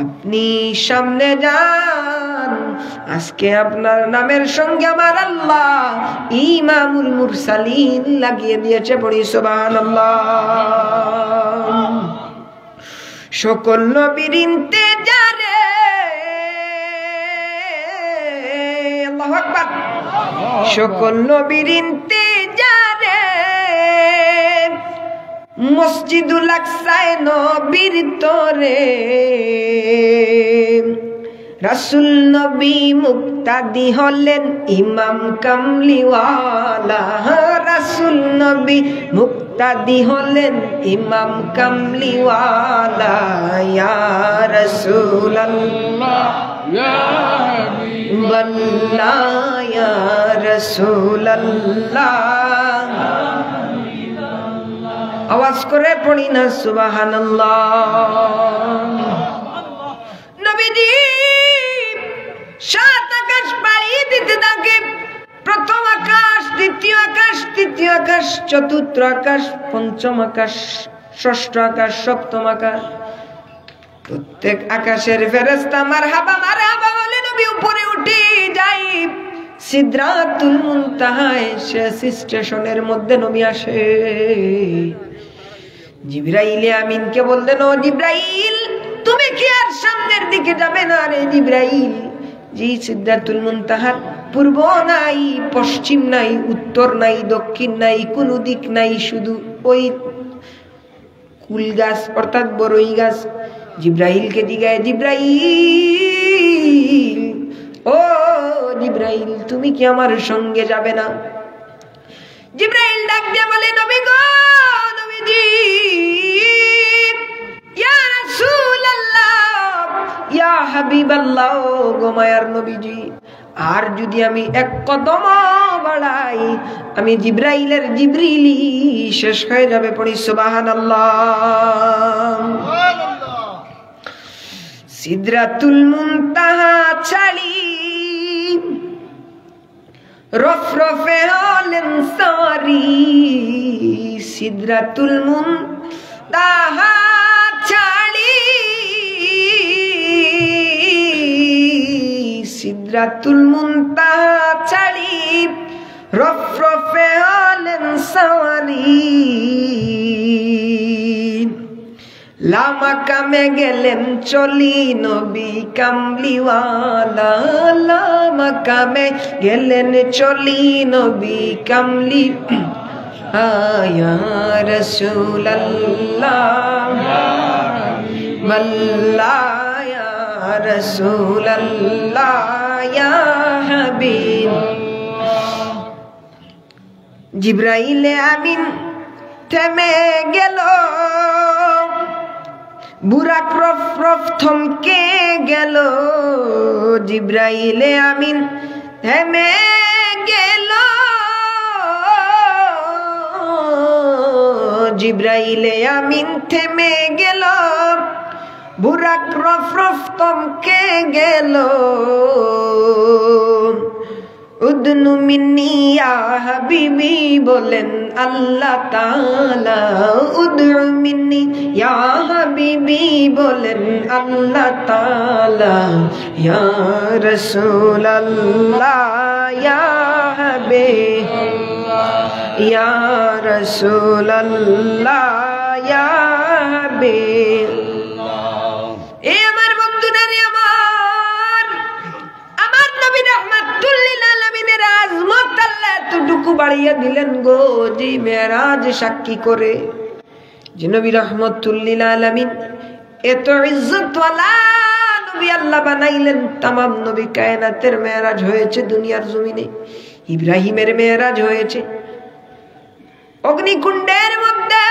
আপনি সামনে যান আজকে আপনার নামের সঙ্গে আমার আল্লাহ ইমামুল মুরসালিন লাগিয়ে দিয়েছে পড়ি সুবহানাল্লাহ সকল নবীর ইন্তেজারে আল্লাহু আকবার সকল নবীর ইন্তেজারে মসজিদুল আকসায় নবীর তরে রাসূল নবী মুক্তাদি হলেন ইমাম কামলিওয়ালা রাসূল নবী মুক্তাদি হলেন ইমাম কামলিওয়ালা ইয়া রাসূলুল্লাহ ইয়া হাবিবাল্লাহ ইয়া রাসূলুল্লাহ আওয়াজ করে পড়ি না সুবহানাল্লাহ। নবীজি সাত আকাশ পাড়ি দিতে থাকে, প্রথম আকাশ, দ্বিতীয় আকাশ, তৃতীয় আকাশ, চতুর্থ আকাশ, পঞ্চম আকাশ, ষষ্ঠ আকাশ, সপ্তম আকাশ। প্রত্যেক আকাশের ফেরেশতা মারহাবা মারহাবা বলে নবী উপরে উঠে যাই সিদরাতুল মুনতাহায়। শেষ স্টেশনের মধ্যে নবী আসে। জিবরাইলে আমিনকে বললেন, ও জিবরাইল তুমি কি আর সামনের দিকে যাবে না? রে জিবরাইল, জি সিদরাতুল মুনতাহার পূর্ব নাই, পশ্চিম নাই, উত্তর নাই, দক্ষিণ নাই, কোন দিক নাই, শুধু ওই কুল গাছ অর্থাৎ বড়ই গাছ। জিবরাইলকে জিগায়, জিবরাইল ও জিবরাইল তুমি কি আমার সঙ্গে যাবে না? জিবরাইল ডাক দিয়ে বলে, নবী গো, নবীজি, ইয়া রাসূলুল্লাহ, ইয়া হাবিবাল্লাহ, গো মায়ার নবীজি, আর যদি আমি এক কদম বাড়াই আমি জিবরাইলের জিবরিলি শেষ হয়ে যাবে। পড়ি সুবহানাল্লাহ। সিদরাতুল মুনতাহা ছাড়ি রফরফে হলেন সারি। সিদরাতুল মুনতাহা ছাড়ি সিদরাতুল মুনতাহা ছাড়ি রফরফে হলেন সারি। লামাকামে গেলেন চলি নবী কামলিওয়ালা। লামাকামে গেলেন চলি নবী কামলি। ইয়া রাসূলুল্লাহ ওয়াল্লাহ ইয়া রাসূলুল্লাহ ইয়া হাবিব। জিবরাইলে আমিন থেমে গেল, বুরাক রফ রফ থমকে গেল। জিবরাইলে আমিন থেমে গেল, জিবরাইলে আমিন থেমে গেল, বুরাক রফ রফ থমকে গেল। উদনু মিন্নি ইয়া হাবিবি বলেন আল্লাহ তাআলা। উদনু মিন্নি ইয়া হাবিবি বলেন আল্লাহ তাআলা। ইয়া রাসূলুল্লাহ ইয়া হাবিবাল্লাহ ইয়া রাসূলুল্লাহ ইয়া হাবিবাল্লাহ। এই আমার বন্ধুরা রে, আমার নবী রাহমাতুল লিল আলামিনের আজমত আল্লাহ এতটুকু বাড়িয়ে দিলেন গো, যে মেরাজ সাক্ষী করে যে নবী রাহমাতুল লিল আলামিন এত ইজ্জতওয়ালা নবী আল্লাহ বানাইলেন। तमाम নবী কায়নাতের মেরাজ হয়েছে দুনিয়ার জমিনে। ইব্রাহিমের মেরাজ হয়েছে অগ্নিকুণ্ডের মধ্যে,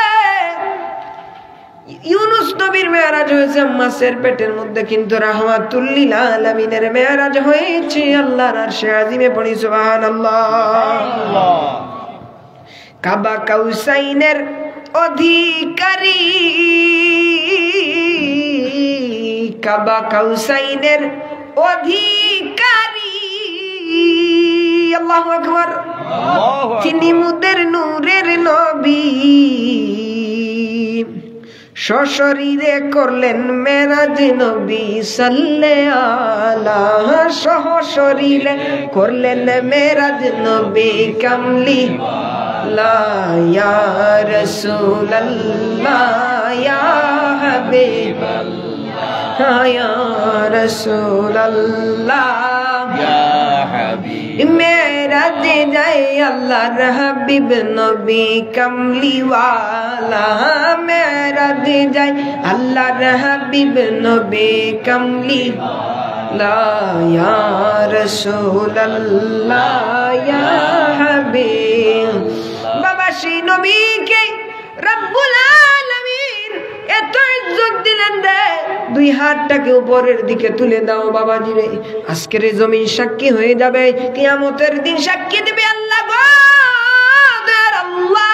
ইউনুস নবীর মেরাজ হয়েছে মাছের পেটের মধ্যে, কিন্তু রাহমাতুল লিল আলামিনের মেরাজ হয়েছে আল্লাহর আরশে আজিমে। পড়ি সুবহানাল্লাহ। কাবা কাউসাইনের অধিকারী, কাবা কাউসাইনের অধিকারী, আল্লাহু আকবার। তিনি মুদের নূরের নবী, সশরীরে করলেন মেরাজ নবী সাল্লাল্লাহু আলা। সশরীরে করলেন মেরাজ নবী কামলি। ইয়া রাসূলুল্লাহ ইয়া হাবিবাল্লাহ ইয়া রাসূলুল্লাহ ইয়া হাবিব। মেরাজ যায় আল্লাহর হাবিব নবী কামলিওয়ালা মেরাজ যায় আল্লাহর হাবিব নবী কামলিওয়ালা ইয়া রাসূলুল্লাহ ইয়া হাবিব বাবা সেই নবীকে রব্বুল আলামিন এত ইজ্জত দিলেন রে দুই হাতটাকে উপরের দিকে তুলে দাও বাবাজি রে আজকের এই জমিন সাক্ষী হয়ে যাবে কিয়ামতের দিন সাক্ষী দিবে আল্লাহ গো দয়ার আল্লাহ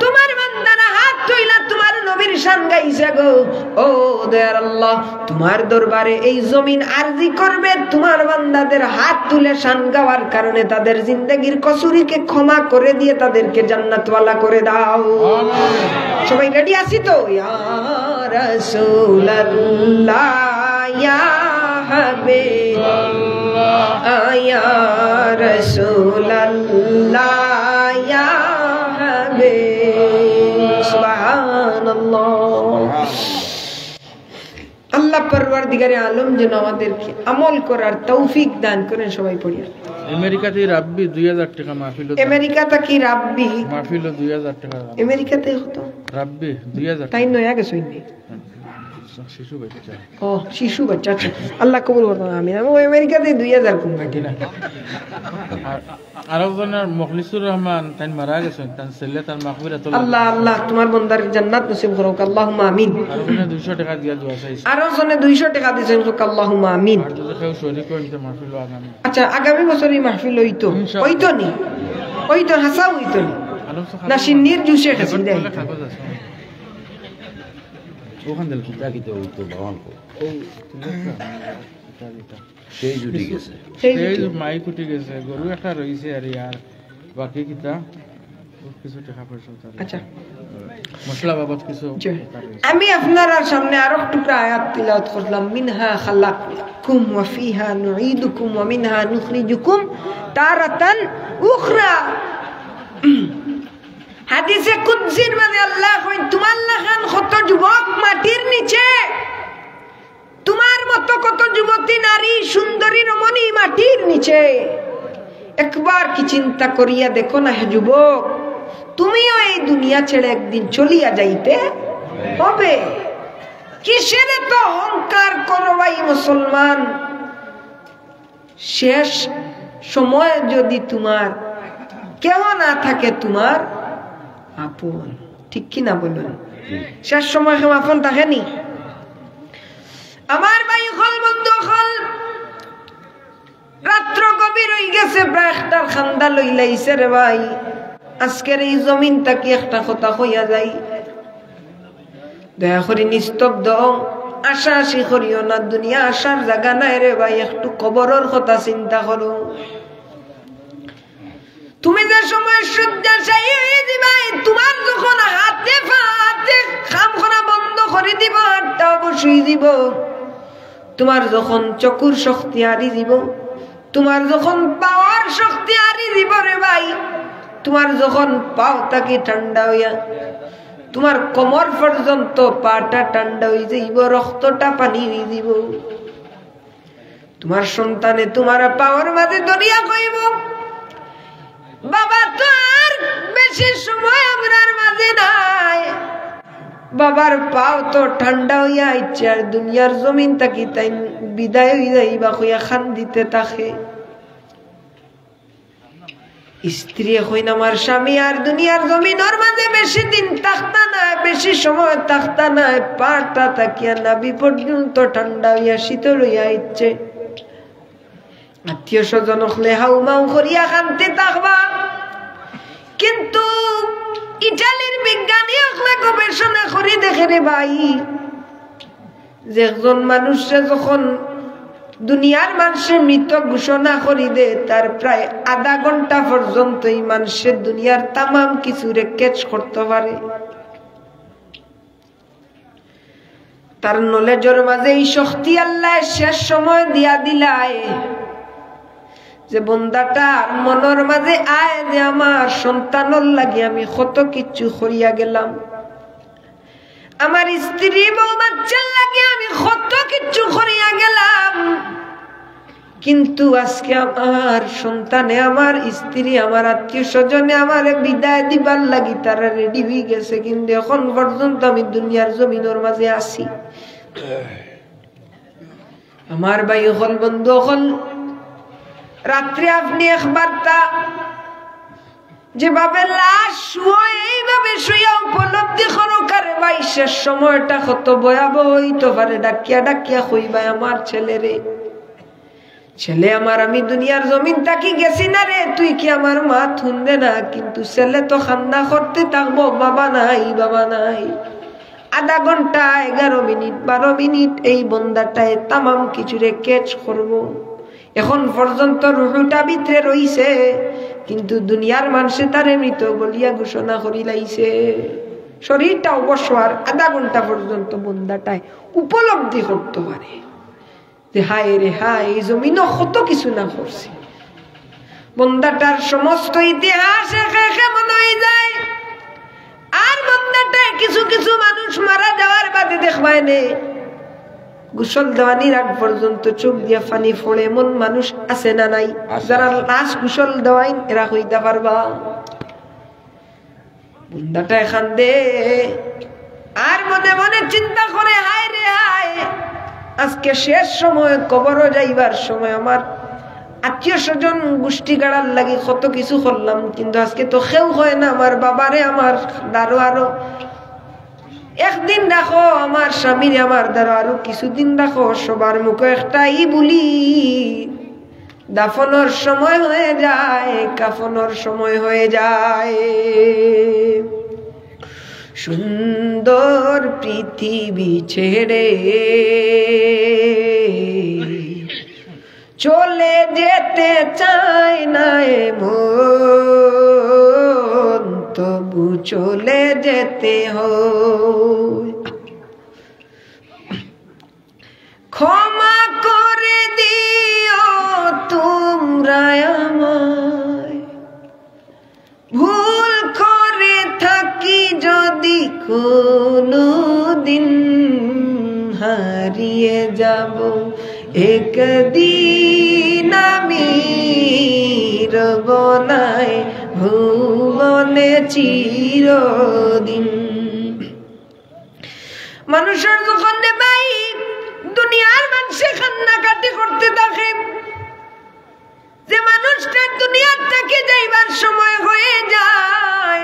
তোমার বান্দারা হাত তুইলা তোমার নবীর শান গাইছে গো ও দয়ার আল্লাহ তোমার দরবারে এই জমিন আরজি করবে তোমার বান্দাদের হাত তুলে শান গাওয়ার কারণে তাদের জিন্দেগীর কসুরিকে ক্ষমা করে দিয়ে তাদেরকে জান্নাতওয়ালা করে দাও সবাই রেডি আছি তো ইয়া রাসূলুল্লাহ ইয়া হাবিবাল্লাহ ইয়া রাসূলুল্লাহ ইয়া হাবিব সুবহানাল্লাহ আল্লাহ পরওয়ারদিগারে আলম যেন আমাদেরকে আমল করার তৌফিক দান করেন সবাই পড়ি আমেরিকাতে রাব্বি 2000 টাকা মাহফিল আমেরিকাতে কি রাব্বি মাহফিল 2000 টাকা আমেরিকাতে হতো রাব্বি 2000 তাই নয় আগে শুননি শিশু বাচ্চা ও শিশু বাচ্চা আচ্ছা আল্লাহ কবুল করুন আমিন আমি আমেরিকাতে 2000 কম বাকি না আরেকজনের মুখলিসুর রহমান তাই মারা গেছেন তার ছেলে তার মাগফিরাত আল্লাহ আল্লাহ তোমার বান্দার জান্নাত নসিব করো আল্লাহুম্মা আমিন আরেকজনে 200 টাকা দিয়া দোয়া চাইছে আরেকজনে 200 টাকা দিয়েছেন আল্লাহুম্মা আমিন আর যদি কেউ শরীক হইতে মাহফিল আগামী আচ্ছা আগামী বছরই মাহফিল হইতো হইতো নি হইতো হাসা হইতো নি না সিন্নির জুসে খাসি দেয় ওখান থেকে কিতা কিতা হইতো ভগবান সেই জুটি গেছে সেই মাই কুটি গেছে গরু একটা রইছে আর ইয়ার বাকি কিতা কিছু টাকা পয়সা আচ্ছা মশলা বাবদ কিছু আমি আপনার সামনে আরো টুকরা আয়াত তিলাওয়াত করলাম মিনহা খালাককুম ওয়া ফিহা নুঈদুকুম ওয়া মিনহা নুখরিজুকুম তারাতান উখরা হাদিসে কুদসির মধ্যে আল্লাহ কই তোমার লাখান কত যুবক মাটির নিচে তোমার মতো কত যুবতী নারী সুন্দরী রমণী মাটির নিচে একবার কি চিন্তা করিয়া দেখো না হে যুবক তুমিও এই দুনিয়া ছেড়ে একদিন চলিয়া যাইতে হবে কিসের তো অহংকার করো ভাই মুসলমান শেষ সময় যদি তোমার কেউ না থাকে তোমার আপন ঠিক কি না বলুন শেষ সময় কেউ আপন থাকেনি আমার ভাই হল বন্ধু হল রাত্র গভীর হয়ে গেছে প্রায় একটা খান্দা লইলাইছে রে ভাই আজকের এই জমিনটা কি একটা কথা হইয়া যায় দয়া করে নিস্তব্ধ আশা আশি করিও না দুনিয়া আসার জায়গা নাই রে ভাই একটু কবরের কথা চিন্তা করো তুমি যে সময় শয্যাশায়ী হয়ে যাবে তোমার যখন হাতে ফাতে কাম করা বন্ধ করে দিব হাতটা বসিয়ে দিব তোমার যখন চকুর শক্তি হারিয়ে দিব তোমার যখন পাওয়ার শক্তি হারিয়ে দিব রে ভাই তোমার যখন পাও তাকে ঠান্ডা হইয়া তোমার কোমর পর্যন্ত পাটা ঠান্ডা হয়ে যাইব রক্তটা পানি হয়ে দিব তোমার সন্তানে তোমার পাওয়ার মাঝে দরিয়া কইব বাবা তো আর বেশি সময় আমরার মাঝে নাই বাবার পাও তো ঠান্ডা হইয়া আইছে আর দুনিয়ার জমিন তাকি তাই বিদায় হয়ে যাইবা কইয়া খান দিতে তাকে স্ত্রী হইন আমার স্বামী আর দুনিয়ার জমিনের মাঝে বেশি দিন থাকতা না বেশি সময় থাকতা না পাটা তাকিয়া নাভি পর্যন্ত ঠান্ডা হইয়া শীতল হইয়া আইছে আত্মীয় স্বজন হলে হাউ মাউ করিয়া কানতে থাকবা কিন্তু ইটালির বিজ্ঞানী হলে গবেষণা করে দেখে রে ভাই যে একজন মানুষে যখন দুনিয়ার মানুষের মৃত ঘোষণা করি দে তার প্রায় আধা ঘন্টা পর্যন্ত এই মানুষের দুনিয়ার তামাম কিছু ক্যাচ করতে পারে তার নলেজের মাঝে এই শক্তি আল্লাহ শেষ সময় দিয়া দিলায় যে বন্দাটা মনের মাঝে আয় যে আমার সন্তানের লাগে আমি কত কিছু করিয়া গেলাম আমার স্ত্রী বউ বাচ্চার লাগে আমি কত কিছু করিয়া গেলাম কিন্তু আজকে আমার সন্তানে, আমার স্ত্রী, আমার আত্মীয় স্বজনে আমার বিদায় দিবার লাগি তারা রেডি হয়ে গেছে, কিন্তু এখন পর্যন্ত আমি দুনিয়ার জমিনের মাঝে আছি। আমার ভাই হল, বন্ধু হল, রাত্রে আপনি একবার তা যেভাবে লাশ শুয়ে এইভাবে শুয়ে উপলব্ধি করো কারে ভাই শেষ সময়টা কত ভয়াবহ হইতে পারে। ডাকিয়া ডাকিয়া কইবা আমার ছেলে রে, ছেলে আমার, আমি দুনিয়ার জমিন তাকি গেছি না রে, তুই কি আমার মা শুনবে না? কিন্তু ছেলে তো কান্না করতে থাকবো, বাবা নাই, বাবা নাই। আধা ঘন্টা, 11 মিনিট, 12 মিনিট এই বন্দাটায় তামাম কিছুরে ক্যাচ করবো। এখন পর্যন্ত রুহুটা ভিতরে রইছে, কিন্তু দুনিয়ার মানুষে তারে মৃত বলিয়া ঘোষণা করি লাইছে। শরীরটা অবশ্য আর আধা ঘন্টা পর্যন্ত বন্দাটায় উপলব্ধি করতে পারে যে হায় রে হায়, এই জমিন কত কিছু না করছি। বন্দাটার সমস্ত ইতিহাস মনে হয়ে যায়। আর বন্দাটায় কিছু কিছু মানুষ মারা যাওয়ার বাদে দেখবায় নে, গোসল দেওয়ানির আগ পর্যন্ত চোখ দিয়ে পানি ফোড়ে এমন মানুষ আছে না নাই? যারা লাশ গোসল দেওয়াই এরা হইতে পারবা। বন্দাটা এখান দে আর মনে মনে চিন্তা করে হায় রে হায়, আজকে শেষ সময়, কবরও যাইবার সময় আমার আত্মীয় স্বজন গোষ্ঠী গাড়ার লাগি কত কিছু করলাম, কিন্তু আজকে তো কেউ হয় না। আমার বাবারে, আমার দারো আরো একদিন রাখো, আমার স্বামীর, আমার দ্বারা আরো কিছুদিন রাখো। সবার মুখে একটাই বলি, দাফনের সময় হয়ে যায়, কাফনের সময় হয়ে যায়। সুন্দর পৃথিবী ছেড়ে চলে যেতে চায় না মন, তবু চলে যেতে হয়। ক্ষমা করে দিও তোমরা আমায়, ভুল করে থাকি যদি কোনো দিন, হারিয়ে যাব একদিন আমি, রব নাই ভুবনে চিরদিন। মানুষের যখন ভাই দুনিয়ার মানুষে কান্নাকাটি করতে থাকে, যে মানুষটা দুনিয়ার থেকে যাইবার সময় হয়ে যায়,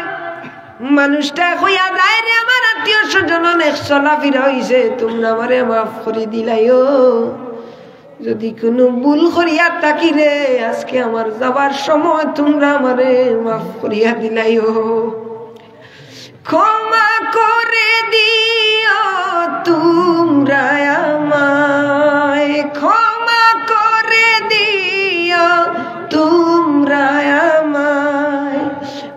মানুষটা হইয়া যায় রে আমার আত্মীয় স্বজন অনেক চলাফেরা হইছে, তোমরা আমারে মাফ করে দিলাইও। যদি কোনো ভুল করিয়া থাকি রে, আজকে আমার যাবার সময় তোমরা আমারে মাফ করিয়া দিলাইও। ক্ষমা করে দিও তোমরা আমায়, ক্ষমা করে দিও তোমরা আমায়,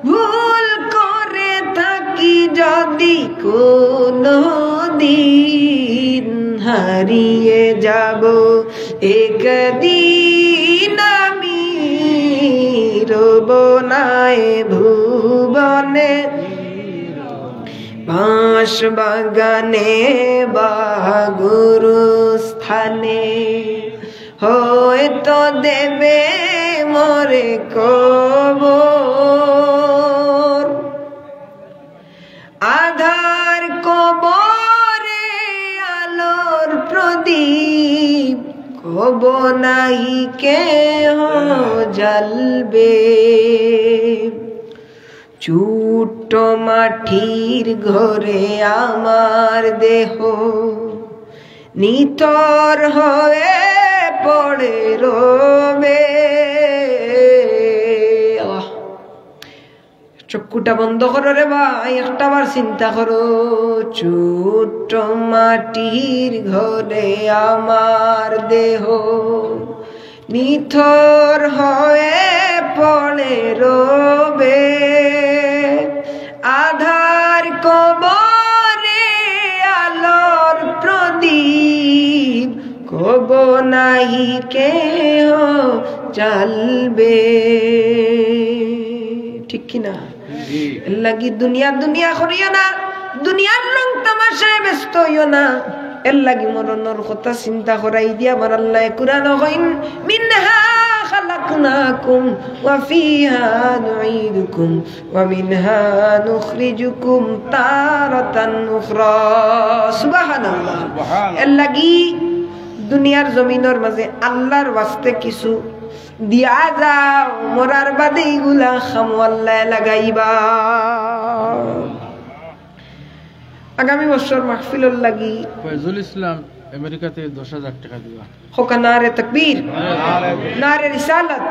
ভুল করে থাকি যদি কোনো দিন, হারিয়ে যাব একদিন আমি, রব নাই ভুবনে, বাঁশ বাগানে বা গুরুস্থানে, হয়তো দেবে মরে কবর। আধার কবরে আলোর প্রদীপ, কব নাহি কেহ জ্বালবে। ছোট্ট মাটির ঘরে আমার দেহ, নিতর হয়ে পড়ে রবে। চক্ষুটা বন্ধ করো রে ভাই, একটা বার চিন্তা করো। ছোট্ট মাটির ঘরে আমার দেহ, নিথর হয়ে পড়ে রবে। আধার কবরে আলোর প্রদীপ, কব নাহি কেহ জ্বালবে। ঠিক কিনা? লাগি দুনিয়া দুনিয়া করিও না, দুনিয়ার রং তামাশায় ব্যস্ত হইও না। এর লাগি মরণের কথা চিন্তা করাই দিয়া আমার আল্লাহ কুরআন কইন মিনহা খালাকনাকুম ওয়া ফিহা নুঈদুকুম ওয়া মিনহা নুখরিজুকুম তারাতান উখরা সুবহানাল্লাহ এর লাগি দুনিয়ার জমিনের মাঝে আল্লাহর ওয়াস্তে কিছু দিয়া যাও মরার বাদে এগুলা খামো আল্লাহ লাগাইবা আগামী বছর মাহফিলর লাগি ফয়জুল ইসলাম আমেরিকাতে 10,000 টাকা দিবা হোকা নারে তাকবীর নারে রিসালাত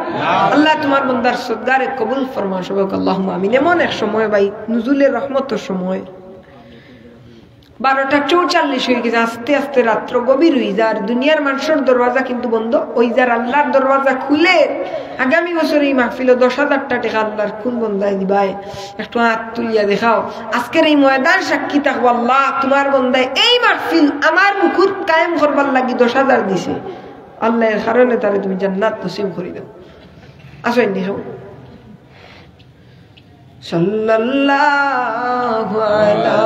আল্লাহ তোমার বান্দার সদগারে কবুল ফরমা সবাক আল্লাহুম্মা আমিন এমন এক সময় ভাই নুজুলের রহমতের সময় 12:44 হয়ে গেছে আস্তে আস্তে রাত্র গভীর হয়ে যায় আর দুনিয়ার মানুষের দরওয়াজা কিন্তু বন্ধ ওই যার আল্লাহর দরওয়াজা খুলে আগামী বছর এই মাহফিলে 10,000 টাকা আল্লাহর কোন বন্দায় দিবাই একটু হাত তুলিয়া দেখাও আজকের এই ময়দান সাক্ষী থাকবো আল্লাহ তোমার বন্দায় এই মাহফিল আমার মুকুট কায়েম করবার লাগি 10,000 দিছে আল্লাহর কারণে তারে তুমি জান্নাত নসিব করে দাও আসেন নিও সাল্লাল্লাহু আলা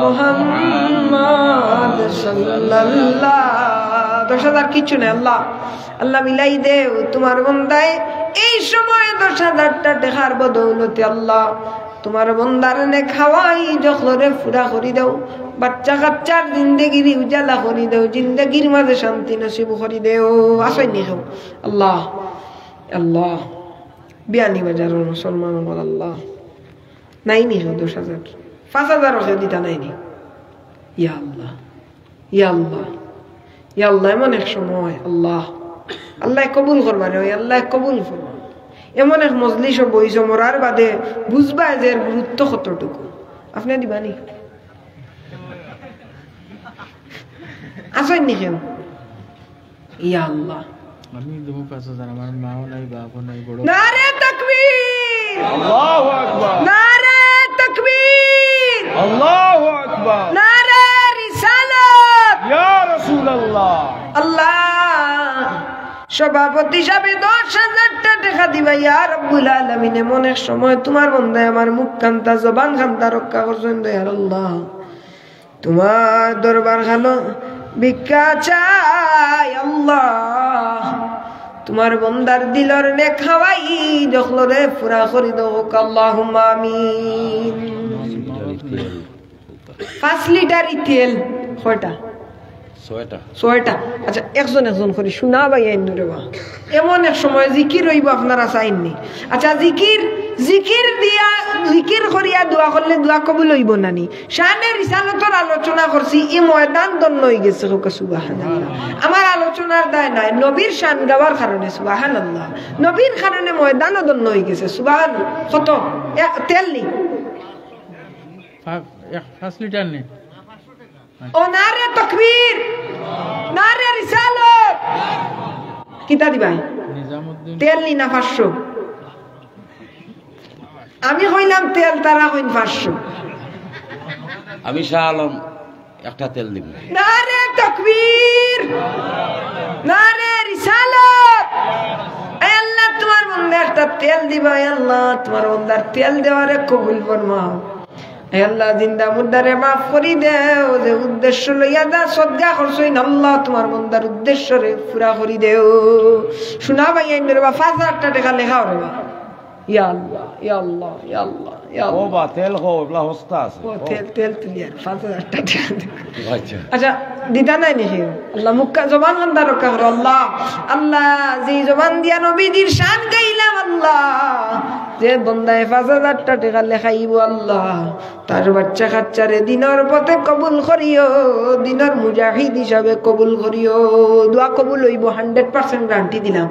মুহাম্মদ সাল্লাল্লাহু 10,000 কিছু না আল্লাহ আল্লাহ মিলাই দেও তোমার বান্দায় এই সময় 10,000 টাকার বদৌলতে আল্লাহ তোমার বান্দার নে খাওয়াই জখলরে পুরা করি দাও বাচ্চা কাচ্চার জিন্দেগির উজালা করি দাও জিন্দেগির মাঝে শান্তি নসিব করি দেও আসেন নিও আল্লাহ আল্লাহ বিয়ানি বাজারের মুসলমান বল আল্লাহ নাইনি 10,000 5,000 ওকে দিতা নাইনি ইয়া আল্লাহ ইয়া আল্লাহ ইয়া আল্লাহ এমন এক সময় আল্লাহ আল্লাহ কবুল করবা রে আল্লাহ কবুল করবা এমন এক মজলিস বইছ মরার বাদে বুঝবা যে গুরুত্ব কতটুকু আপনি দিবানি আসেন নি কেন ইয়া আল্লাহ আমি দেবো 5,000 আমার মাও নাই বাপও নাই বড় নারে তাকবীর আল্লাহু আকবার নারে তাকবীর আল্লাহু আকবার নারে রিসালাত ইয়া রাসূলুল্লাহ আল্লাহ সভাপতি সাহেব 10,000 টাকা দিবা ইয়া রাব্বুল আলামিন এমন এক সময় তোমার বান্দায় আমার মুখ কান্তা জবান কান্তা রক্ষা করছেন দয়াল আল্লাহ তোমার দরবার খালো ভিক্ষা চাই আল্লাহ তোমার বান্দার দিলর নে খাওয়াই জখলরে পুরা করি দাও আল্লাহুম্মা আমিন 5 লিটার তেল কয়টা 6টা আচ্ছা একজন করে শোনা ভাই আইনুরে বা এমন এক সময় জিকির হইব আপনারা চাইননি আচ্ছা জিকির দিয়া জিকির করিয়া দোয়া করলে দোয়া কবুল হইব নানি শানে রিসালাতের আলোচনা করছি এই ময়দান দন্ন হয়ে গেছে সুবহানাল্লাহ আমার আলোচনার দায় নাই নবীর শান গাওয়ার কারণে সুবহানাল্লাহ নবীর কারণে ময়দানও দন্ন হয়ে গেছে সুবহানাল্লাহ কত তেল নি 5 লিটার নেই ও নারে তাকবীর নারে রিসালাত কিতা দিবাই নিজামউদ্দিন তেল নি না 500 আমি কইলাম তেল তারা কইন 500 আমি শাহ আলম একটা তেল দিব নারে তাকবীর নারে রিসালাত আয় আল্লাহ তোমার বন্দা একটা তেল দিবা আয় আল্লাহ তোমার বন্দার তেল দেওয়ারে কবুল ফরমাও আয় আল্লাহ জিন্দা মুর্দারে মাফ করি দেও যে উদ্দেশ্য লইয়া দা সদকা করছইন আল্লাহ তোমার বন্দার উদ্দেশ্যরে পুরা করি দেও শোনা ভাই আইনের বা 5,000 টাকা লেখাও রে ইয়া আল্লাহ ইয়া আল্লাহ ইয়া আল্লাহ ইয়া আল্লাহ ও বা তেল খো এগুলা হস্তা আছে ও তেল তুলিয়া 5,000 টাকা আচ্ছা আচ্ছা দিতা নাই নাকি আল্লাহ মুক্কা জবান গন্ধা রক্ষা করো আল্লাহ আল্লাহ যে জবান দিয়া নবীজির শান গাইলাম আল্লাহ যে বন্দায় 5,000 টাকা লেখাইব আল্লাহ তার বাচ্চা কাচ্চারে দিনের পথে কবুল করিও দিনের মুজাহিদ হিসাবে কবুল করিও দোয়া কবুল হইব 100% গ্যারান্টি দিলাম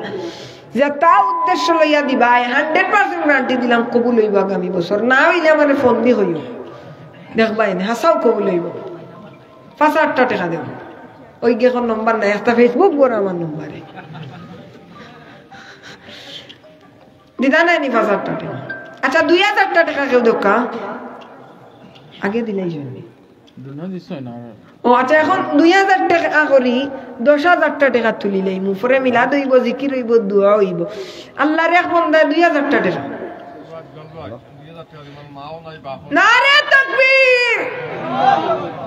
যে তা উদ্দেশ্য লইয়া দিবা 100% গ্যারান্টি দিলাম কবুল হইব আগামী বছর না হইলে আমার ফোন দি হইও দেখবাই না হাসাও কবুল হইব 5,000 টাকা দেব ওই গেখন নম্বর নাই একটা ফেসবুক বড় আমার নম্বরে দিদা নাই নি 5,000 টাকা আচ্ছা 2,000 টাকা কেউ দোকা আগে দিলেই জন্য দুনো দিছই না ও আচ্ছা এখন 2,000 টাকা করি 10,000 টাকা তুলিলেই মুফরে মিলাদ হইব জিকির হইব দোয়া হইব আল্লাহর এক বান্দা 2,000 টাকা নারে তাকবীর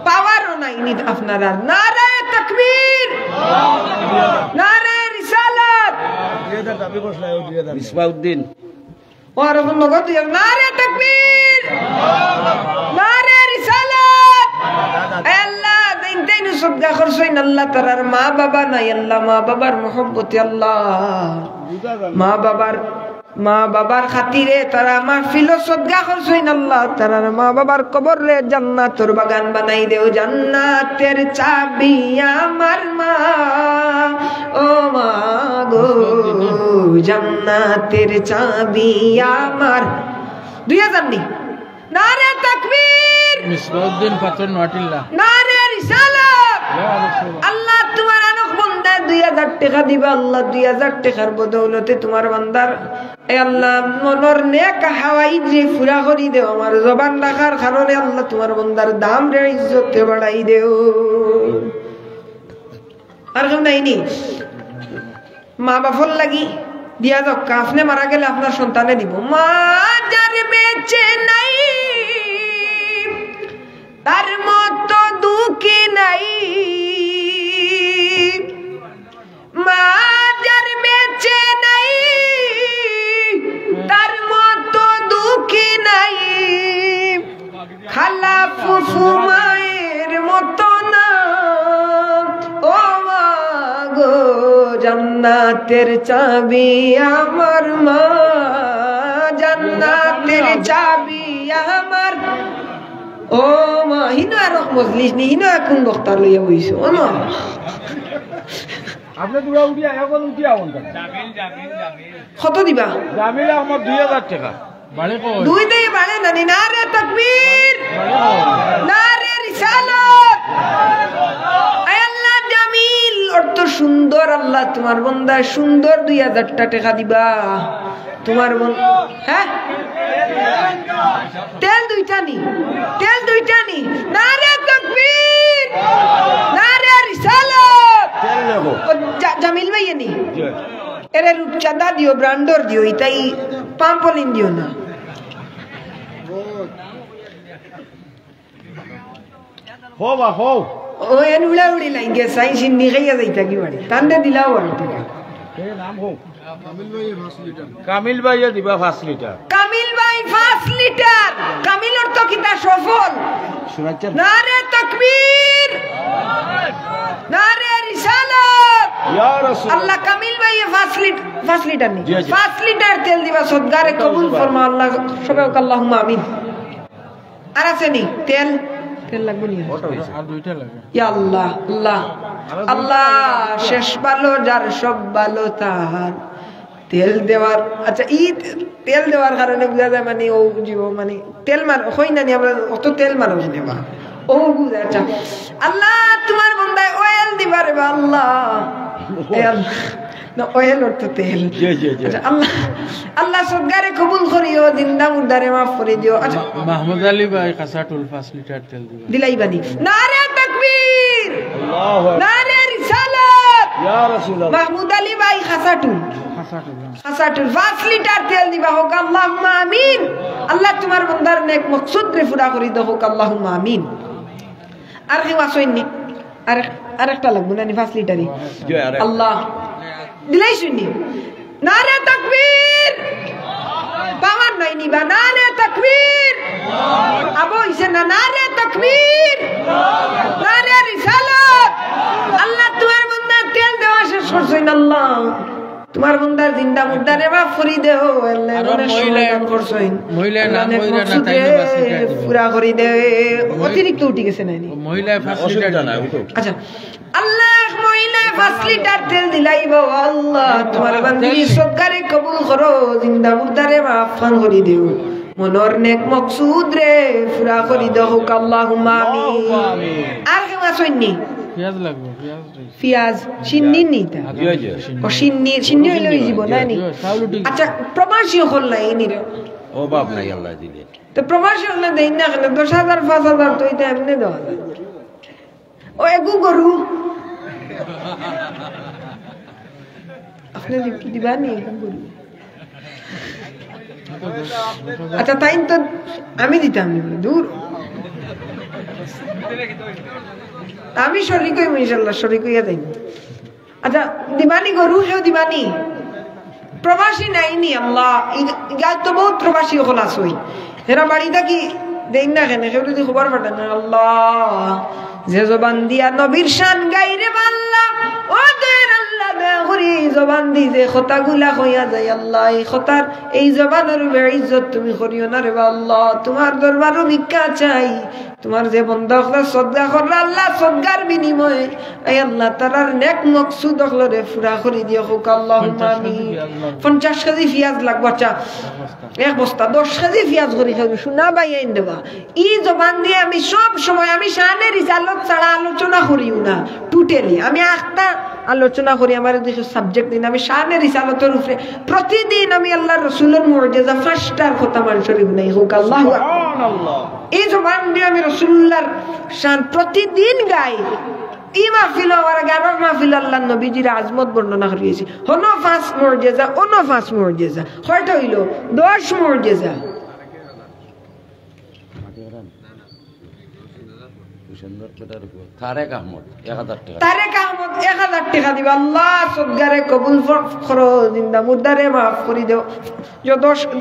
পাওয়ারও নাই নি আপনারা নারে তাকবীর নারে রিসালাত মিসবাউদ্দিন ওর নগদ নারে তাকবীর নারে রিসালাত আল্লাহ দিনটাইন সদকা করছেন আল্লাহ তাআলার মা বাবা নাই আল্লাহ মা বাবার মহব্বতে আল্লাহ মা বাবার খাতিরে তারা মাহফিল সদকা করছেন আল্লাহ তাআলার মা বাবার কবর রে জান্নাতের বাগান বানাই দেও জান্নাতের চাবি আমার মা ও মা গো জান্নাতের চাবি আমার 2000 নি নারে তাকবীর মিসবাউদ্দিন পাথর নোয়াটিল্লা নারে রিসালাত আল্লাহ তোমার আনক বান্দা 2000 টাকা দিবা আল্লাহ 2000 টাকার বদৌলতে তোমার বান্দার এ আল্লাহ মনর নেক হাওয়াই যে পুরা করি দেও আমার জবান রাখার কারণে আল্লাহ তোমার বান্দার দাম রে ইজ্জতে বাড়াই দেও আর কেউ নাইনি মা বাপর লাগি দিয়া যাও আপনি মারা গেলে আপনার সন্তানে দিব মা যার বেঁচে নাই তার মতো দুঃখী নাই মা যার বেঁচে নাই তার মতো দুঃখী নাই খালা ফুফু মায়ের মতো না ও মা গো জান্নাতের চাবি আমার মা জান্নাতের চাবি আমার ও মা হিনা আর মজলিস নি হিনা কোন বক্তার লইয়া বইছো ও মা আপনি দুরা উঠিয়া এখন উঠিয়া আউন কত দিবা জামিল আহমদ 2000 টাকা বাড়ে কই দুই দেই বাড়ে না নারে তাকবীর নারে রিসালাত আয় আল্লাহ জামিল অর্থ সুন্দর আল্লাহ তোমার বান্দা সুন্দর 2000 টাকা দিবা তোমার হ্যাঁ তেল দুইটা নি নারে তাকবীর নারে রিসালাত তেল নেবো জামিল ভাই নি এরে রূপচাঁদা দিও ব্রান্ডর দিও এটাই পাম্পলিন দিও না হো বা হো ও এন উড়া উড়ি লাইন গে সাইন সিন্নি খাইয়া যাইতা কি বাড়ি তান্দে দিলাও আর টাকা নাম হো কামিল ভাইয়া দিবা 5 লিটার কামিল ভাই 5 লিটার কামিলর তো কিতা সফল শুনাচ্ছেন নারে তাকবীর নারে রিসালাত ইয়া রাসূল আল্লাহ কামিল ভাই 5 লিটার নি 5 লিটার তেল দিবা সদগারে কবুল ফরমা আল্লাহ সবাই আল্লাহুম্মা আমিন আর আছে নি তেল লাগবে নি আর দুইটা লাগে ইয়া আল্লাহ আল্লাহ আল্লাহ শেষ ভালো যার সব ভালো তার তেল দেওয়ার আচ্ছা তেল দেওয়ার কারণে বুঝা যায় মানে ও বুঝিব মানে তেল মার হই না আমরা অত তেল মানুষ নেবা ও বুঝা আচ্ছা আল্লাহ তোমার বন্দায় অয়েল দিবা রে আল্লাহ না অয়েল অর্থ তেল আচ্ছা আল্লাহ সদগারে কবুল করিও জিন্দা মুর্দারে মাফ করে দিও আচ্ছা মাহমুদ আলী ভাই কাসাটুল 5 লিটার তেল দিবা দিলাইবানি নারে তাকবীর আল্লাহু আকবার নারে রিসালাত ইয়া রাসূলুল্লাহ মাহমুদ আলী ভাই খাসাটুল 5 লিটার তেল দিবা হোক আল্লাহুম্মা আমিন আল্লাহ তোমার বান্দার নেক মকসুদ রে পুরা করি দাও হোক আল্লাহুম্মা আমিন আর কি ওয়াসইনি আর একটা লাগবে না 5 লিটারই আল্লাহ দিলাই শুনি নারে তাকবীর পাওয়ার নাই নিবা নারে তাকবীর আবো ইসে না নারে তাকবীর নারে রিসালাত আল্লাহ তোমার বান্দা তেল দেওয়া শেষ করছেন আল্লাহ তোমার বান্দার জিন্দা মুর্দারে মাফ করে দেও আল্লাহ মনে সমাধান করছেন মহিলা নাম মহিলা না তাই পুরা করে দে অতিরিক্ত উঠি গেছে নাইনি মহিলা 5 লিটার না আচ্ছা আল্লাহ মহিলা 5 লিটার তেল দিলাইব আল্লাহ তোমার বান্দির সদকারে কবুল করো জিন্দা মুর্দারে মাফ করে দিও মনর নেক মকসুদ রে পুরা করে দাও হোক আল্লাহুম্মা আমিন আর কেউ আসেননি পেঁয়াজ লাগবে পেঁয়াজ সিন্নি নিতা ও সিন্নি হইলো জীবন নানি আচ্ছা প্রবাসী হল নাই নি রে ও বাপ নাই আল্লাহ দিলে তো প্রবাসী হল দেই না কেন 10,000 5,000 তো এটা এমনি দেওয়া যায় ও এগু গরু আপনি দিবানি এগু গরু আচ্ছা তাই তো আমি দিতাম দূর আমি শরীক হইব ইনশাল্লাহ শরীক হইয়া যাই আচ্ছা দিবানি গরু হেও দিবানি প্রবাসী নাইনি আল্লাহ ইগাত তো বহুত প্রবাসী হল আসই হেরা বাড়ি থাকি দেই না কেন কেউ যদি খবর পাঠান আল্লাহ যে জবান দিয়া নবীর শান গাইরে বাল্লা ও দের আল্লাহ দেহরি জবান দি যে কথাগুলা হইয়া যায় আল্লাহ এই কথার এই জবানের বেইজ্জত তুমি করিও না রে আল্লাহ তোমার দরবারও ভিক্ষা চাই তোমার যে বন্ধা হলো সদকা করলা আল্লাহ সদকার বিনিময়ে এই আল্লাহ তারার নেক মকসুদ হলো রে পুরা করে দিও হোক আল্লাহুম্মা আমিন 50 কেজি পেঁয়াজ লাগবে আচ্ছা এক বস্তা 10 কেজি পেঁয়াজ করে খাবি শোনা বাইন দেবা এই জবান দিয়ে আমি সব সময় আমি শানের রিসালত ছাড়া আলোচনা করিও না টোটালি আমি একটা আলোচনা করি আমার দেশ সাবজেক্ট দিন আমি শানের রিসালতের উপরে প্রতিদিন আমি আল্লাহর রাসূলের মুজিজা ফাস্টার কথা মানুষের নাই হোক আল্লাহু সুবহানাল্লাহ এই জবান দিয়ে আমি রাসূলুল্লাহর শান প্রতিদিন গাই এই মাহফিল আর গারর মাহফিল আল্লাহ নবীজির আজমত বর্ণনা করিয়েছি হনো 5 মুজিজা অনো 5 মুজিজা কয়টা হইল 10 মুজিজা তারেক আহমদ 1000 টাকা তারেক আহমদ 1000 টাকা দিবা আল্লাহ সদগারে কবুল করো জিন্দা মুর্দারে maaf করে দাও যে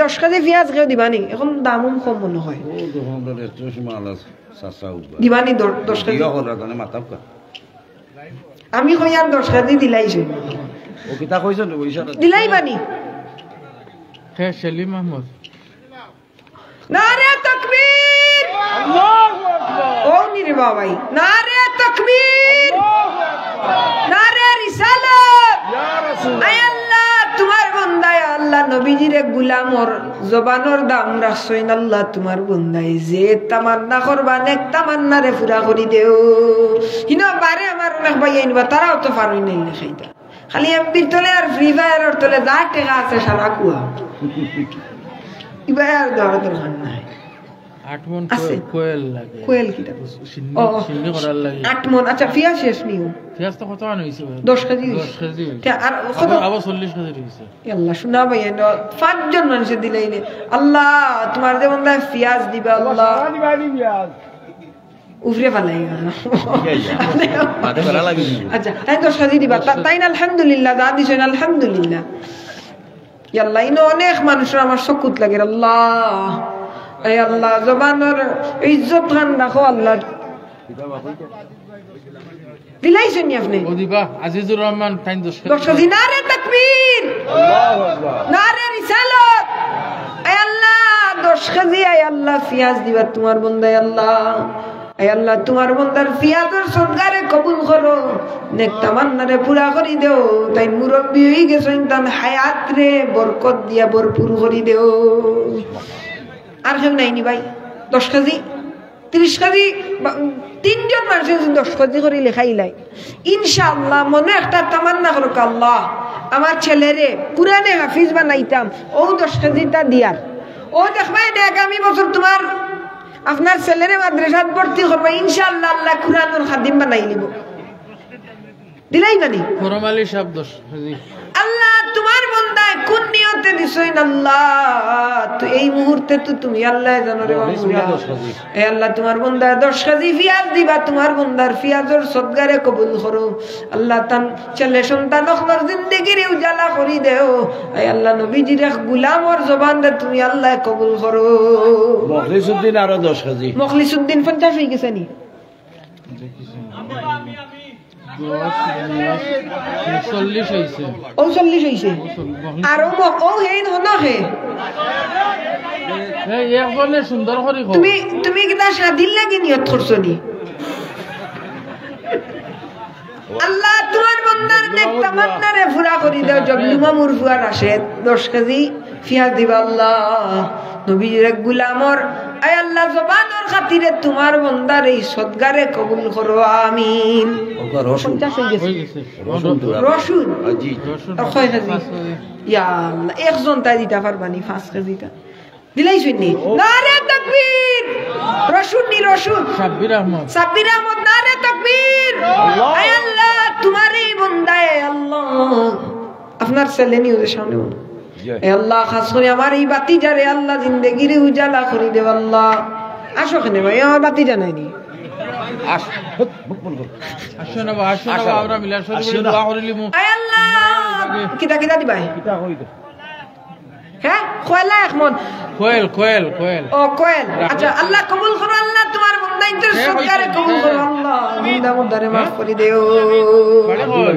10 কেজি পেঁয়াজ কেউ দিবানি এখন দামও কম মনে হয় ও দোকানদার এত মাল আছে সাসা উবা দিবানি 10 কেজি দিও হল জানে মাথাব কা আমি কই আর 10 কেজি দিলাইছি ও কিতা কইছেন পয়সা দিলাই বানি হে সেলিম আহমদ নারে তাকবীর আল্লাহু আকবার ও নিরে বাবাই নারে তাকবীর আল্লাহু আকবার নারে রিসালাত ইয়া রাসূল আয় আল্লাহ তোমার বান্দা আল্লাহ নবীজির গোলামর জবানের দাম রাখছইন আল্লাহ তোমার বান্দাই যে তামান্না করবা নেক তামান্নারে পুরা করি দেও হিনো বারে আমার অনেক ভাই আইনবা তারাও তো পারই নাই খাইতা খালি এমপির তলে আর ফ্রি ফায়ারের তলে যা টাকা আছে সারা কুয়া ইবার দরকার নাই 8 মন কোয়েল লাগে কোয়েল কিটা সিন্নি করার লাগে 8 মন আচ্ছা ফিয়া শেষ নিও পেঁয়াজ তো কত আন হইছে 10 কেজি 10 কেজি আর কত আবার 40 কেজি হইছে আল্লাহ শোনা ভাই না 5 জন মানুষ দিলাইনে আল্লাহ তোমার যে বন্ধা পেঁয়াজ দিবা আল্লাহ দিবানি পেঁয়াজ উফরে ফালাই মাথা করা লাগি আচ্ছা তাই 10 কেজি দিবা তাই না আলহামদুলিল্লাহ দা দিছেন আলহামদুলিল্লাহ আল্লাহ ইনো অনেক মানুষের আমার চকুত লাগে আল্লাহ এই আল্লাহ জবানের ইজ্জত খান রাখো আল্লাহ দিলাইছেন আপনি ও দিবা আজিজুর রহমান টাইম 10 কেজি নারে তাকবীর আল্লাহু আকবার নারে রিসালাত এই আল্লাহ 10 কেজি এই আল্লাহ পেঁয়াজ দিবা তোমার বান্দা আল্লাহ এই আল্লাহ তোমার বান্দার পেঁয়াজের সদকারে কবুল করো নেক তামান্নারে পুরা করি দেও তাই মুরব্বি হই গেছেন তান হায়াত রে বরকত দিয়া ভরপুর করি দেও আর কেউ নাইনি ভাই 10 কেজি 30 কেজি 3 জন মানুষ 10 কেজি করে লেখাইলাই ইনশাআল্লাহ মনে একটা তামান্না করো আল্লাহ আমার ছেলেরে কুরআনে হাফিজ বানাইতাম ও 10 কেজিটা দিয়ার ও দেখবাই না আগামী বছর তোমার আপনার ছেলেরে মাদ্রাসাত ভর্তি করবে ইনশাআল্লাহ আল্লাহ কুরআনের খাদিম বানাই নিব দিলাই বানি ফরমালি সব 10 কেজি আল্লাহ তোমার বান্দা কোন নিয়তে দিছেন আল্লাহ তো এই মুহূর্তে তো তুমি আল্লাহ জানো রে এ আল্লাহ তোমার বান্দা 10 কেজি পেঁয়াজ দিবা তোমার বান্দার পেঁয়াজের সদকারে কবুল করো আল্লাহ তান ছেলে সন্তান ওর জিন্দেগির উজালা করি দেও এ আল্লাহ নবীজির এক গোলামর জবানরে তুমি আল্লাহ কবুল করো মখলিসউদ্দিন আরো 10 কেজি মখলিসউদ্দিন 50 হয়ে গেছে নি চল্লিশ হয়েছে ও 40 হয়েছে আর ও হে না হে এক বলে সুন্দর করে তুমি কিটা শাদির লাগি নিয়ত করছো নি আল্লাহ তোমার বান্দার নেক তামান্নারে পুরা করি দাও জবলুমা মুরফুয়ার আসে 10 কেজি পেঁয়াজ দিবা আল্লাহ নবীর এক গোলামর আয় আল্লাহ জবানের খাতিরে তোমার বান্দার এই সদকারে কবুল করো আমিন রসুন জি কয় কেজি ইয়া আল্লাহ একজন তাই দিতে পারবানি 5 কেজিটা দিলাইছেন নি নারে তাকবীর রসুন নি রসুন সাব্বির আহমদ নারে তাকবীর আয় আল্লাহ তোমার এই বান্দায় আল্লাহ আপনার ছেলে নিয়ে সামনে এ আল্লাহ খাস করে আমার এই বাতি যারে আল্লাহ জিন্দেগির উজালা করে দেব আল্লাহ। আসো কেন ভাই, আমার বাতি জানাইনি। আসো না বা আসো না বা আমরা মিলা শরীফে দোয়া করিলিমু। আয় আল্লাহ কিতা কিতা দিবাই? হ্যাঁ কয়লা এক মন। কোয়েল কোয়েল কোয়েল। ও কোয়েল, আচ্ছা আল্লাহ কবুল করো। আল্লাহ তোমার বন্দাইদের সরকারে কবুল করো। আল্লাহ জিন্দা মুর্দারে মাফ করে দিও।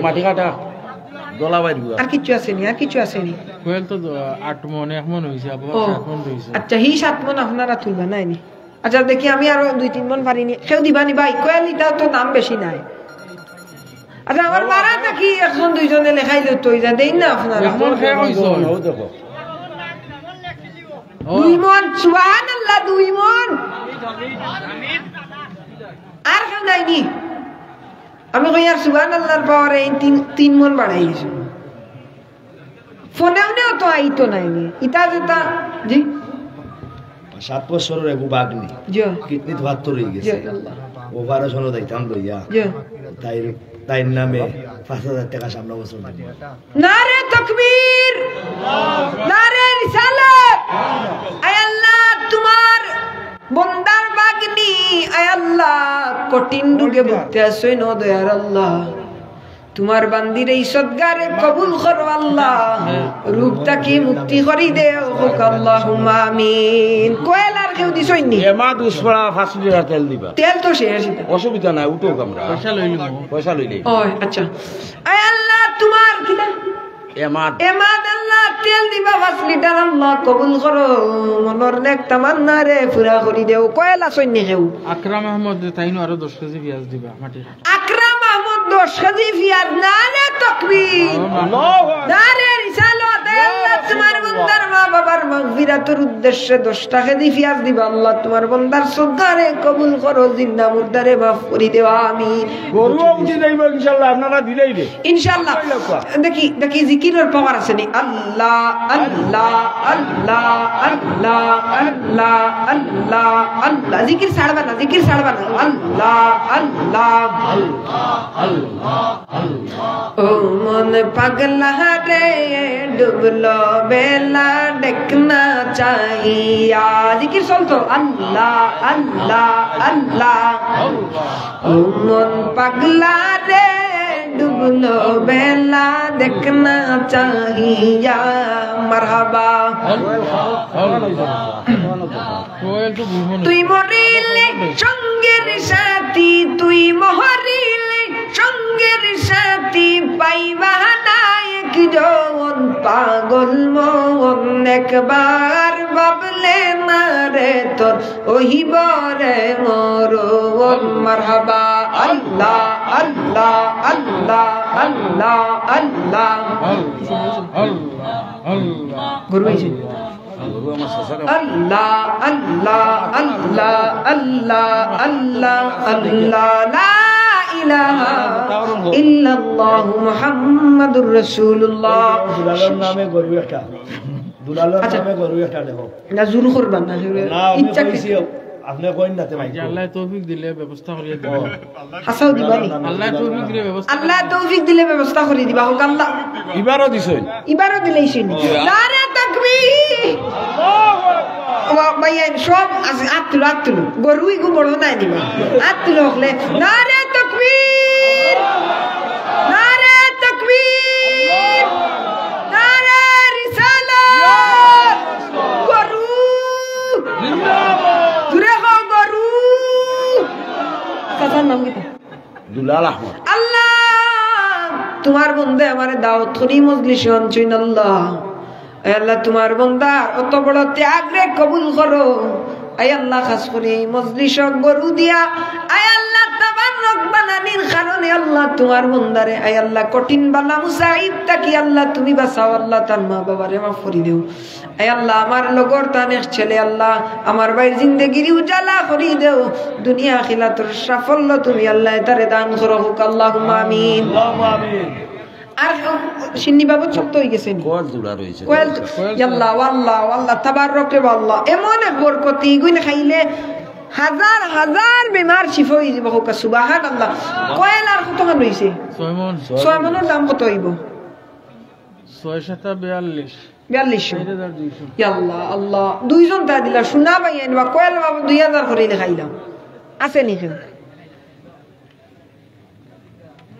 মাটি কাটা দলা বাইর গুয়া। আর কিছু আসেনি, আর কিছু আসেনি। কোয়েল তো 8 মন 1 মন হইছে, আবার ও 7 মন হইছে। আচ্ছা হি 7 মন আপনারা তুলবা নাইনি? আচ্ছা দেখি আমি আরো 2-3 মন পারিনি। কেউ দিবানি ভাই? কোয়েল এটা তো দাম বেশি নাই। আচ্ছা আমার মারা নাকি 1-2 লেখাইলে তো ইজা দেই না আপনারা? এখন হে হইছো। ও দেখো 2 মন, সুবহানাল্লাহ 2 মন। আর কেউ নাইনি? আমি কই আর সুবহানাল্লাহর পাওয়ারে 3 মন বাড়াই গেছি। ফোনেও নেও তো আইতো নাইনি। ইটা যেটা জি 7 বছরের এক বাগনি জি কিডনি ভাত তো রয়ে জি গেছে, আল্লাহ অপারেশনও যাইতাম লইয়া জি। তাই নামে 5,000 টাকা সামনে বছর দিব। নারে তাকবীর, নারে রিসালাত। আয় আল্লাহ তোমার বন্দার বাগনি, আয় আল্লাহ কঠিন রোগে ভুগতে আছো ন দয়ার আল্লাহ। তোমার বান্দির এই সদগারে কবুল করো আল্লাহ, রূপটাকে মুক্তি করি দেও হোক আল্লাহুম্মা আমিন। কোয়েল আর কেউ দিছইনি? এমা 2 পড়া 5 লিটার তেল দিবা। তেল তো শেষ। অসুবিধা নাই, উঠো আমরা পয়সা লইলিমু। পয়সা লইলে। ও আচ্ছা। আয় আল্লাহ তোমার কিনা এমা এমাদ আল্লাহ তেল দিবা 5 লিটার। আল্লাহ কবুল করো, মনের নেক তামান্না রে পুরা করি দেও। কোয়েল আসইনি কেউ? আকরাম আহমদ তাইনো আরো 10 কেজি পেঁয়াজ দিবা মাটি। আকরাম আহমদ 10 কেজি পেঁয়াজ। নারে তাকবীর, নারে রিসালাত। আল্লাহ তোমার বন্দার মা বাবার মাগফিরাতের উদ্দেশ্যে 10 কেজি পেঁয়াজ দিবা। আল্লাহ তোমার বন্দার সদগারে কবুল করো, জিন্দা মুর্দারে মাফ করে দেও আমিন। গরু উঠি যাইব ইনশাআল্লাহ, আপনারা দিলেই দে ইনশাআল্লাহ। দেখি দেখি জিকিরের পাওয়ার আছে নি? আল্লাহ আল্লাহ আল্লাহ আল্লাহ আল্লাহ আল্লাহ আল্লাহ। জিকির ছাড়বা না, জিকির ছাড়বা না। আল্লাহ আল্লাহ ও মন পাগলা রে ডুবলো বেলা দেখনা চাহিয়া। জিকির চলতো আল্লাহ আল্লাহ আল্লাহ। ও মন পাগলা রে ডুবলো বেলা দেখনা চাহিয়া। মারহাবা। কোয়েল তো 2 মন। তুই মরিলে সঙ্গের সাথী, তুই মহরিলে সঙ্গের সাথী, পাইবা না একজন পাগল মন। একবার ভাবলে না রে তোর ওহিবরে মরণ। মারহাবা। আল্লাহ আল্লাহ আল্লাহ আল্লাহ আল্লাহ। আল্লাহ আল্লাহ গুরু হইছে। গরু আমার সাসারে আল্লাহ আল্লাহ আল্লাহ আল্লাহ আল্লাহ আল্লাহ। লা ইলাহা ইল্লাল্লাহু মুহাম্মাদুর রাসূলুল্লাহ। দুলালের নামে গরু একটা, দুলালের আচ্ছা। নামে গরু একটা দেখো না জুর করবেন না, না। আমি ইচ্ছা কইছি আপনি কইন নাতে ভাই। যে আল্লাহ তৌফিক দিলে ব্যবস্থা করিয়ে দিব। হাসাও দিবানি। আল্লাহ তৌফিক দিলে ব্যবস্থা। আল্লাহ তৌফিক দিলে ব্যবস্থা করে দিবা হোক আল্লাহ। ইবারও দিছই। এবারও দিলেই শুনি। নারে তাকবীর। ও ভাইয়া সব আত্তুল আত্তুল গরুই গো বড় নাই দিবা। আত্তুল হলে নারে তাকবীর, নারে তাকবীর, নারে রিসালাত। গরু জিন্দাবাদ। জুরে গো গরু। কাজার নাম কি? দুলাল আহমদ। আল্লাহ তোমার বন্দে আমার দাওয়াত করি মজলিসে আনছইন। আল্লাহ আয় আল্লাহ তোমার বন্দা অত বড় ত্যাগ রে কবুল করো। আয় আল্লাহ খাস করে মজলিস গরু দিয়া আয় আল্লাহ তাবারক বানানির কারণে আল্লাহ তোমার বন্দারে আয় আল্লাহ কঠিন বালা মুসাইব তাকি আল্লাহ তুমি বাঁচাও। আল্লাহ তার মা বাবারে মাফ করে দিও। আয় আল্লাহ আমার লগর তানের ছেলে আল্লাহ আমার ভাইয়ের জিন্দেগির উজালা করে দেও। দুনিয়া আখিরাতের সাফল্য তুমি আল্লাহ তারে দান করো হোক আল্লাহুম্মা আমিন। আল্লাহুম্মা আমিন। আর সিন্নি বাবু ছোট হয়ে গেছে নি? কোয়াল জুড়া রয়েছে। কোয়েল আল্লাহ আল্লাহ আল্লাহ তাবারক রে আল্লাহ। এমন এক বরকতি গুণ খাইলে হাজার হাজার বেমার শিফা হয়ে যাব হোক সুবহানাল্লাহ। কোয়েল আর কত খান হইছে? 6 মন। 6 মনের দাম কত হইব? 6 7 42। 4200 4200 আল্লাহ আল্লাহ দুইজন তা দিলা শোনা ভাই আনবা কয়েল বাবা 2000 করে খাইলাম আছে নি কেউ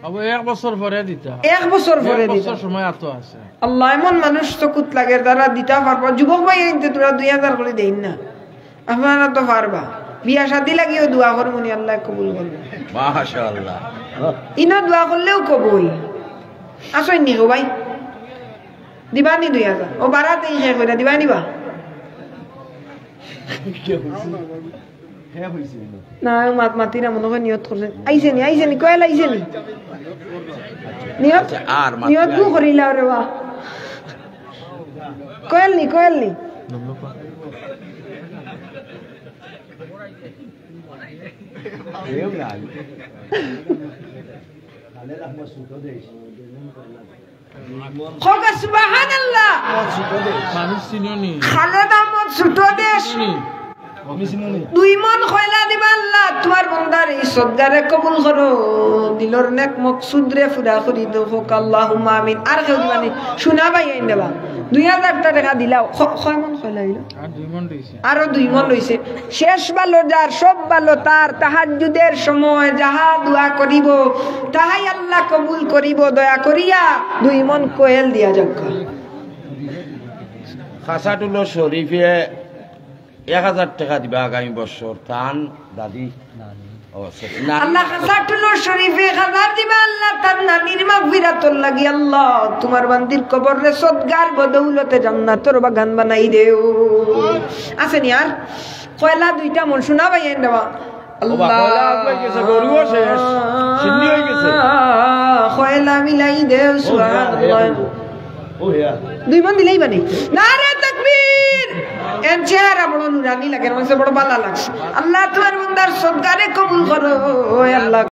আবু এক বছর পরে দিতা এক বছর পরে এক দিতা বছর সময় এত আছে আল্লাহ এমন মানুষ চকুত লাগে তারা দিতে পারবা যুবক ভাই আনতে তোরা 2000 করে দেই না আপনারা তো পারবা বিয়া শাদী লাগিও দোয়া করবনি আল্লাহ কবুল করবে মাশাআল্লাহ ইনা দোয়া করলেও কবুল আসই নি গো ভাই দিবানি 2000 ও বারাতে শেষ করে দিবা নিবা না মাত মাতিরা মনে হয় নিয়ত করছেন আইছে নি কয়লা আইছে নি নিয়ত আর নিয়ত কু করিলা রে বা কয়ল নি খোকা সুবহানাল্লাহ মানুষ চিনি খালেদ আহমদ ছোট দেশ 2 মন খয়লা দিবা আল্লাহ তোমার বান্দার এই সদগারে কবুল করো দিলর নেক মকসুদ রে পুরা করি দাও হোক আল্লাহুম্মা আমিন আর কেউ দিবানি শোনা ভাই আইন দেবা 2000 টাকা দিলাও কয় মন খয়লা দিল আর 2 মন দিছে আরো 2 মন লইছে শেষ ভালো যার সব ভালো তার তাহাজ্জুদের সময় যাহা দোয়া করিব তাহাই আল্লাহ কবুল করিব দয়া করিয়া 2 মন কোয়েল দিয়া যাক খাসাটুলো শরীফে 1000 টাকা দিবা আগামী বছর তান দাদি আল্লাহ খাসাটুলো শরীফে 1000 দিবা আল্লাহ তার নানির মাগফিরাতুল লাগি আল্লাহ তোমার বান্দির কবর রে সদগার বদৌলতে জান্নাতের বাগান বানাই দেও আছে নি আর কয়লা 2টা মন শোনা ভাই এন দেবা আল্লাহ গরুও শেষ সিন্নি হয়ে গেছে কয়লা মিলাই দেও সুবহানাল্লাহ 2 মন দিলেই বানি নারে তাকবীর এন চেহারা বড় নুরানি লাগে মনে বড় ভালো লাগছে আল্লাহ তোমার বান্দার সদগারে কবুল করো ও আল্লাহ